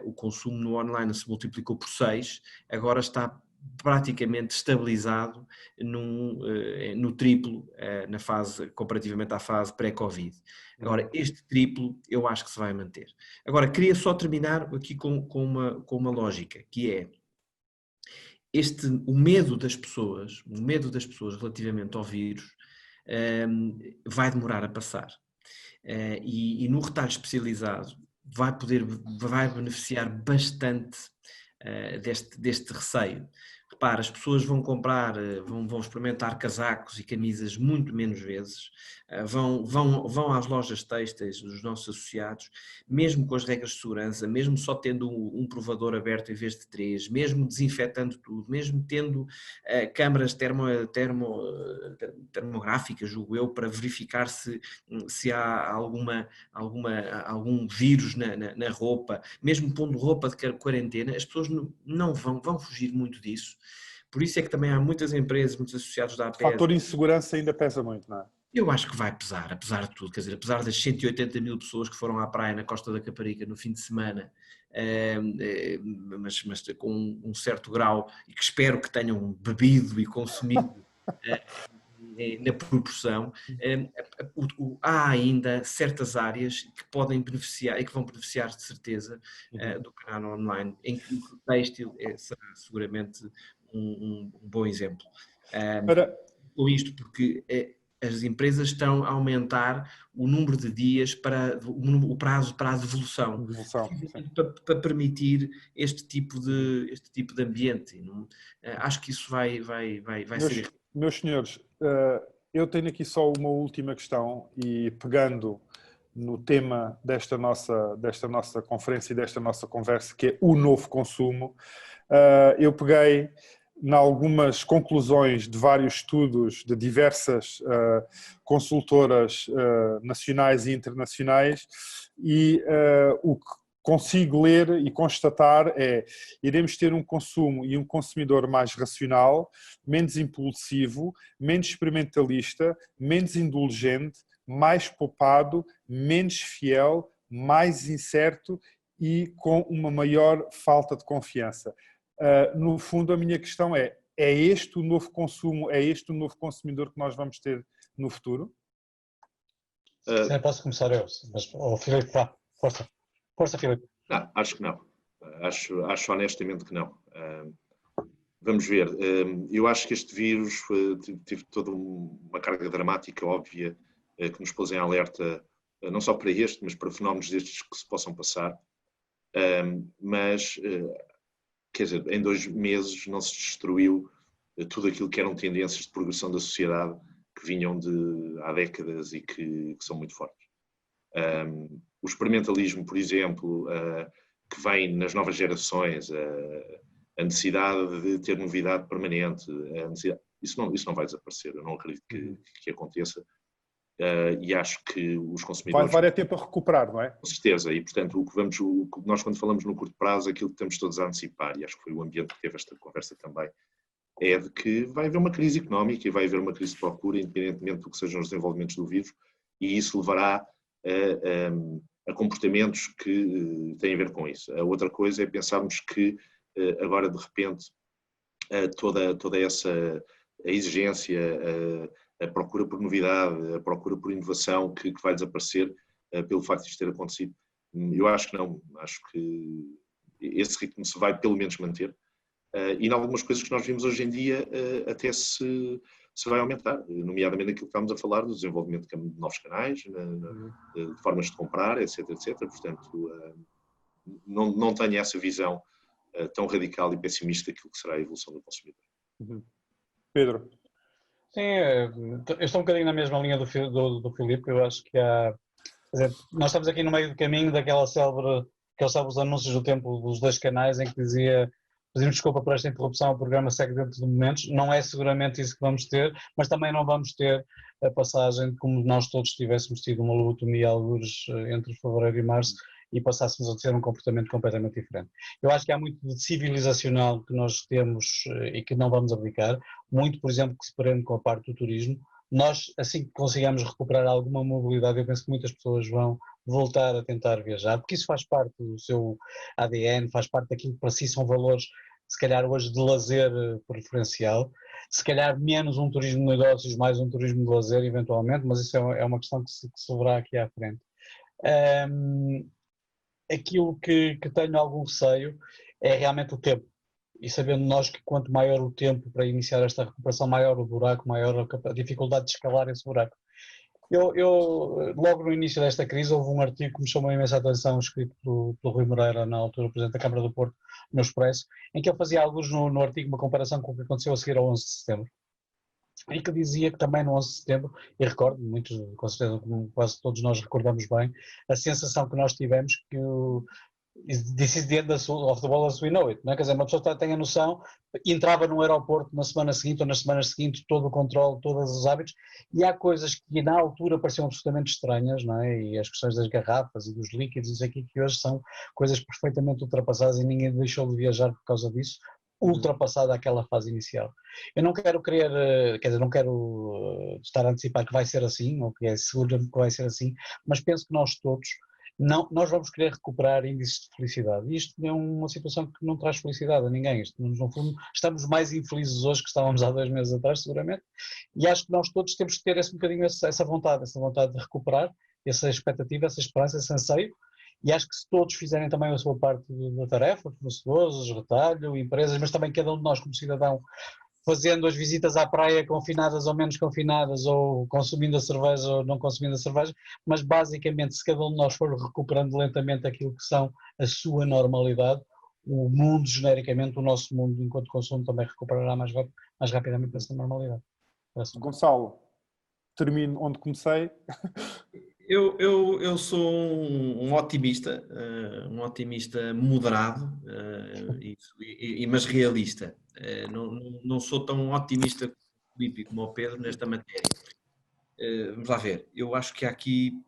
o consumo no online se multiplicou por 6, agora está praticamente estabilizado no triplo comparativamente à fase pré-Covid. Agora, este triplo eu acho que se vai manter. Agora, queria só terminar aqui com uma lógica, que é o medo das pessoas relativamente ao vírus vai demorar a passar. E no retalho especializado vai beneficiar bastante deste receio. Repara, as pessoas vão comprar, vão experimentar casacos e camisas muito menos vezes, vão às lojas têxteis dos nossos associados, mesmo com as regras de segurança, mesmo só tendo um provador aberto em vez de 3, mesmo desinfetando tudo, mesmo tendo câmaras termográficas, julgo eu, para verificar se há algum vírus na roupa, mesmo pondo roupa de quarentena, as pessoas não vão fugir muito disso. Por isso é que também há muitas empresas, muitos associados da APES. O fator insegurança ainda pesa muito, não é? Eu acho que vai pesar, apesar de tudo, quer dizer, apesar das 180 mil pessoas que foram à praia na Costa da Caparica no fim de semana, mas com um certo grau, e que espero que tenham bebido e consumido na proporção, há ainda certas áreas que podem beneficiar e que vão beneficiar de certeza do canal online, em que o têxtil será seguramente um bom exemplo. Com isto, porque as empresas estão a aumentar o número de dias o prazo para a devolução para permitir este tipo de ambiente. Acho que isso vai ser... Meus senhores, eu tenho aqui só uma última questão e pegando no tema desta nossa conferência e desta nossa conversa, que é o novo consumo, eu peguei em algumas conclusões de vários estudos de diversas consultoras nacionais e internacionais e o que consigo ler e constatar iremos ter um consumo e um consumidor mais racional, menos impulsivo, menos experimentalista, menos indulgente, mais poupado, menos fiel, mais incerto e com uma maior falta de confiança. No fundo, a minha questão é este o novo consumo, é este o novo consumidor que nós vamos ter no futuro? Posso começar eu, mas Filipe, vá, força Filipe. Não, acho que não. Acho honestamente que não. Vamos ver. Eu acho que este vírus teve toda uma carga dramática óbvia que nos pôs em alerta, não só para este, mas para fenómenos destes que se possam passar. Mas, quer dizer, em 2 meses não se destruiu tudo aquilo que eram tendências de progressão da sociedade que vinham há décadas e que são muito fortes. O experimentalismo, por exemplo, que vem nas novas gerações, a necessidade de ter novidade permanente, isso não vai desaparecer, eu não acredito que aconteça, e acho que os consumidores... Vai levar tempo a recuperar, não é? Com certeza, e portanto nós quando falamos no curto prazo, aquilo que estamos todos a antecipar, e acho que foi o ambiente que teve esta conversa também, é de que vai haver uma crise económica e vai haver uma crise de procura, independentemente do que sejam os desenvolvimentos do vírus, e isso levará a comportamentos que têm a ver com isso. A outra coisa é pensarmos que agora, de repente, toda essa exigência, a procura por novidade, a procura por inovação que vai desaparecer pelo facto de isto ter acontecido. Eu acho que não. Acho que esse ritmo se vai pelo menos manter. E em algumas coisas que nós vimos hoje em dia até se vai aumentar, nomeadamente aquilo que estamos a falar do desenvolvimento de novos canais, de formas de comprar, etc. Portanto, não tenho essa visão tão radical e pessimista daquilo que será a evolução do consumidor. Pedro? Sim, eu estou um bocadinho na mesma linha do Filipe. Eu acho que quer dizer, nós estamos aqui no meio do caminho aqueles célebres anúncios do tempo dos 2 canais em que dizia: pedimos desculpa por esta interrupção, o programa segue dentro de momentos. Não é seguramente isso que vamos ter, mas também não vamos ter a passagem de como nós todos tivéssemos tido uma lobotomia algures entre fevereiro e março e passássemos a ter um comportamento completamente diferente. Eu acho que há muito de civilizacional que nós temos e que não vamos aplicar, muito, por exemplo, que se prende com a parte do turismo. Nós, assim que consigamos recuperar alguma mobilidade, eu penso que muitas pessoas vão voltar a tentar viajar, porque isso faz parte do seu ADN, faz parte daquilo que para si são valores, se calhar hoje de lazer preferencial, se calhar menos um turismo de negócios, mais um turismo de lazer eventualmente, mas isso é uma questão que se verá aqui à frente. Aquilo que tenho algum receio é realmente o tempo. e sabendo nós que quanto maior o tempo para iniciar esta recuperação, maior o buraco, maior a dificuldade de escalar esse buraco. Logo no início desta crise, houve um artigo que me chamou a imensa atenção, escrito pelo Rui Moreira, na altura Presidente da Câmara do Porto, no Expresso, em que ele fazia alguns no artigo uma comparação com o que aconteceu a seguir ao 11 de setembro. E que dizia que também no 11 de setembro, e recordo, muitos, com certeza quase todos nós recordamos bem, a sensação que nós tivemos que this is the end of the world as we know it, não é? Quer dizer, uma pessoa tem a noção, entrava no aeroporto na semana seguinte ou nas semanas seguintes, todo o controle, todos os hábitos, e há coisas que na altura pareciam absolutamente estranhas, não é? E as questões das garrafas e dos líquidos, isso aqui que hoje são coisas perfeitamente ultrapassadas e ninguém deixou de viajar por causa disso, ultrapassada aquela fase inicial. Eu não quero não quero estar a antecipar que vai ser assim, ou que é seguro que vai ser assim, mas penso que nós todos, nós vamos querer recuperar índices de felicidade. E isto é uma situação que não traz felicidade a ninguém. No fundo, estamos mais infelizes hoje que estávamos há 2 meses atrás, seguramente, e acho que nós todos temos que ter um bocadinho essa vontade de recuperar, essa expectativa, essa esperança, esse anseio, e acho que se todos fizerem também a sua parte da tarefa, fornecedores, retalho, empresas, mas também cada um de nós como cidadão, fazendo as visitas à praia confinadas ou menos confinadas, ou consumindo a cerveja ou não consumindo a cerveja, mas basicamente se cada um de nós for recuperando lentamente aquilo que são a sua normalidade, o mundo genericamente, o nosso mundo enquanto consumo também recuperará mais rapidamente essa normalidade. Gonçalo, termino onde comecei. Eu sou um otimista moderado, mas realista. Não sou tão otimista como o Filipe e como o Pedro nesta matéria. Vamos lá ver. Eu acho que há aqui,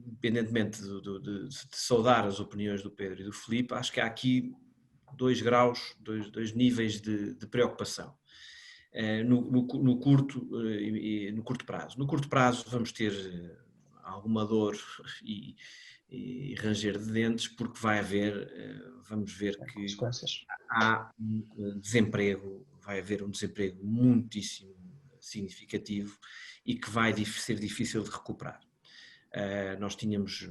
independentemente de saudar as opiniões do Pedro e do Filipe, acho que há aqui 2 graus, dois níveis de preocupação. No curto prazo. No curto prazo vamos ter alguma dor e ranger de dentes, porque vamos ver que há desemprego, vai haver um desemprego muitíssimo significativo e que vai ser difícil de recuperar. Nós tínhamos,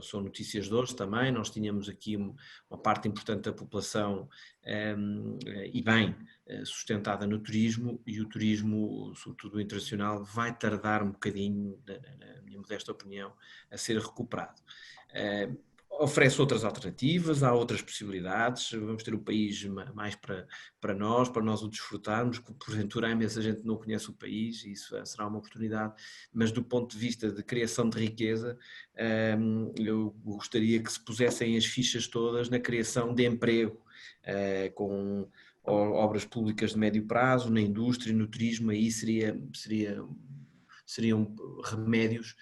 são notícias de hoje também, nós tínhamos aqui uma parte importante da população e bem sustentada no turismo, e o turismo, sobretudo o internacional, vai tardar um bocadinho, na minha modesta opinião, a ser recuperado. Oferece outras alternativas, há outras possibilidades, vamos ter o país mais para nós o desfrutarmos, porventura há imensa gente que não conhece o país, e isso será uma oportunidade, mas do ponto de vista de criação de riqueza, eu gostaria que se pusessem as fichas todas na criação de emprego, com obras públicas de médio prazo, na indústria, no turismo, aí seriam remédios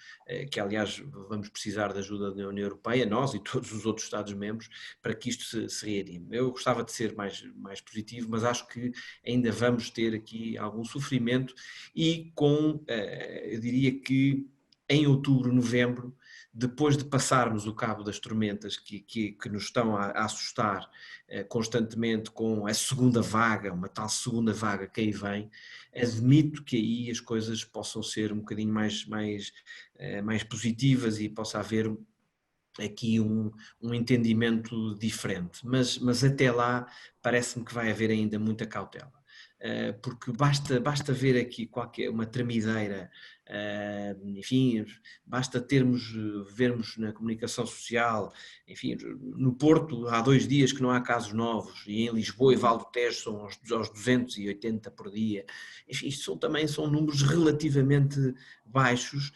que, aliás, vamos precisar da ajuda da União Europeia, nós e todos os outros Estados-membros, para que isto se reanime. Eu gostava de ser mais positivo, mas acho que ainda vamos ter aqui algum sofrimento e eu diria que em outubro, novembro, depois de passarmos o cabo das tormentas que nos estão a assustar constantemente com a segunda vaga, uma tal segunda vaga que aí vem, admito que aí as coisas possam ser um bocadinho mais positivas e possa haver aqui um entendimento diferente, mas até lá parece-me que vai haver ainda muita cautela. Porque basta ver aqui uma tremideira, enfim, basta vermos na comunicação social, enfim, no Porto há 2 dias que não há casos novos, e em Lisboa e Val do Tejo são aos 280 por dia, enfim, isto também são números relativamente baixos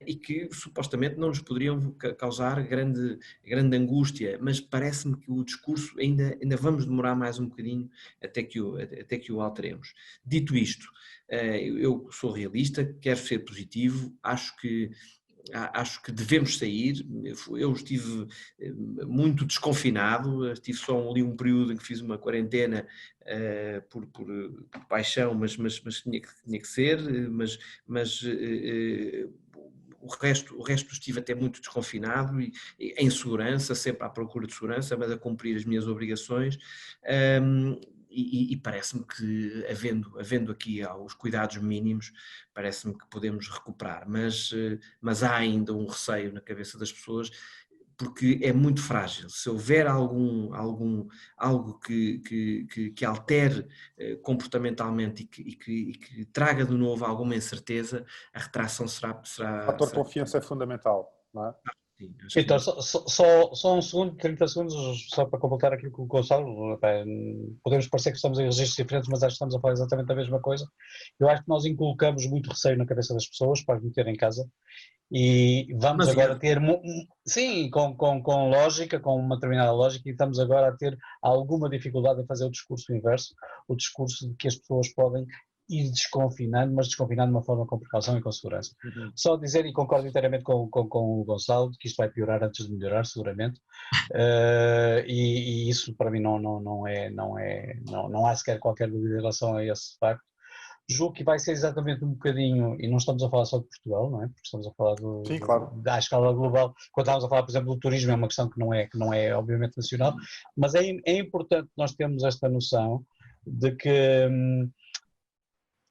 e que supostamente não nos poderiam causar grande angústia, mas parece-me que o discurso ainda vamos demorar mais um bocadinho até que o alteremos. Dito isto, eu sou realista, quero ser positivo, acho que devemos sair. Eu estive muito desconfinado, estive só ali um período em que fiz uma quarentena por paixão, mas tinha que ser, mas o resto estive até muito desconfinado e em segurança, sempre à procura de segurança, mas a cumprir as minhas obrigações. E parece-me que, havendo aqui os cuidados mínimos, parece-me que podemos recuperar, mas há ainda um receio na cabeça das pessoas, porque é muito frágil. Se houver algo que altere comportamentalmente e que traga de novo alguma incerteza, a retração será... O fator confiança é fundamental, não é? Sim, Vitor, só um segundo, 30 segundos, só para completar aquilo que o Gonçalo, podemos parecer que estamos em registros diferentes, mas acho que estamos a falar exatamente a mesma coisa. Eu acho que nós inculcamos muito receio na cabeça das pessoas para as meter em casa e vamos agora ter, sim, com lógica, com uma determinada lógica, e estamos agora a ter alguma dificuldade em fazer o discurso inverso, o discurso de que as pessoas podem ir desconfinando, mas desconfinando de uma forma com precaução e com segurança. Só dizer, e concordo inteiramente com o Gonçalo, que isto vai piorar antes de melhorar, seguramente, e isso para mim não há sequer qualquer dúvida em relação a esse facto. Julgo que vai ser exatamente um bocadinho, e não estamos a falar só de Portugal, não é? Porque estamos a falar Sim, claro. da escala global. Quando estamos a falar, por exemplo, do turismo, é uma questão que não é obviamente nacional, mas é importante nós termos esta noção de que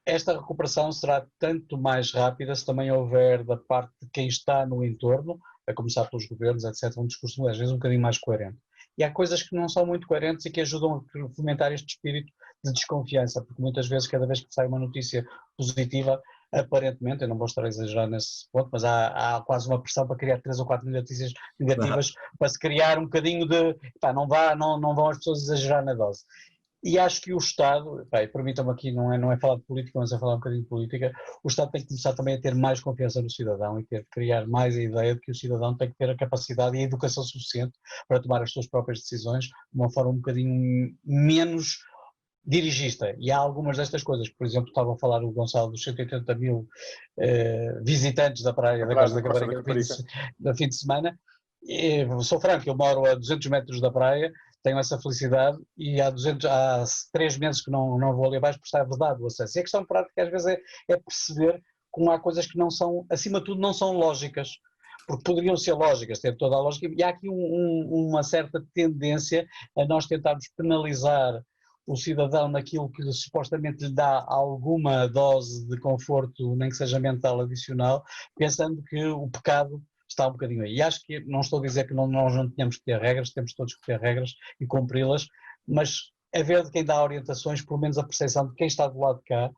esta recuperação será tanto mais rápida se também houver da parte de quem está no entorno, a começar pelos governos, etc., um discurso às vezes um bocadinho mais coerente. E há coisas que não são muito coerentes e que ajudam a fomentar este espírito de desconfiança, porque muitas vezes, cada vez que sai uma notícia positiva, aparentemente, eu não vou estar a exagerar nesse ponto, mas há quase uma pressão para criar 3 ou 4 notícias negativas para se criar um bocadinho de, não vão as pessoas exagerar na dose. E acho que o Estado, permitam-me aqui, não é falar de política, mas é falar um bocadinho de política, o Estado tem que começar também a ter mais confiança no cidadão e criar mais a ideia de que o cidadão tem que ter a capacidade e a educação suficiente para tomar as suas próprias decisões de uma forma um bocadinho menos dirigista. E há algumas destas coisas, por exemplo, estava a falar o Gonçalo dos 180 mil visitantes da praia da Costa da Caparica no fim de semana. Sou franco, eu moro a 200 metros da praia, tenho essa felicidade e há 3 meses que não vou ali abaixo porque está vedado o acesso. E a questão prática às vezes é perceber como há coisas que não são, acima de tudo, não são lógicas, porque poderiam ser lógicas, ter toda a lógica, e há aqui uma certa tendência a nós tentarmos penalizar o cidadão naquilo que supostamente lhe dá alguma dose de conforto, nem que seja mental adicional, pensando que o pecado está um bocadinho aí. E acho que, não estou a dizer que nós não tenhamos que ter regras, temos todos que ter regras e cumpri-las, mas haver de quem dá orientações, pelo menos a percepção de quem está do lado de cá,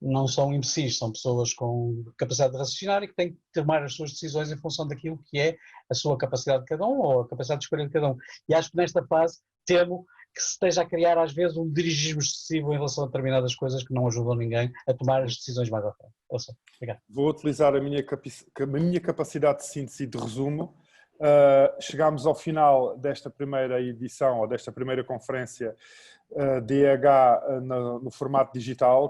não são imbecis, são pessoas com capacidade de raciocinar e que têm que tomar as suas decisões em função daquilo que é a sua capacidade de cada um ou a capacidade de escolha de cada um. E acho que nesta fase temo que se esteja a criar às vezes um dirigismo excessivo em relação a determinadas coisas que não ajudam ninguém a tomar as decisões mais à frente. Obrigado. Vou utilizar a minha capacidade de síntese e de resumo. Chegámos ao final desta primeira edição, ou desta primeira conferência DH no formato digital.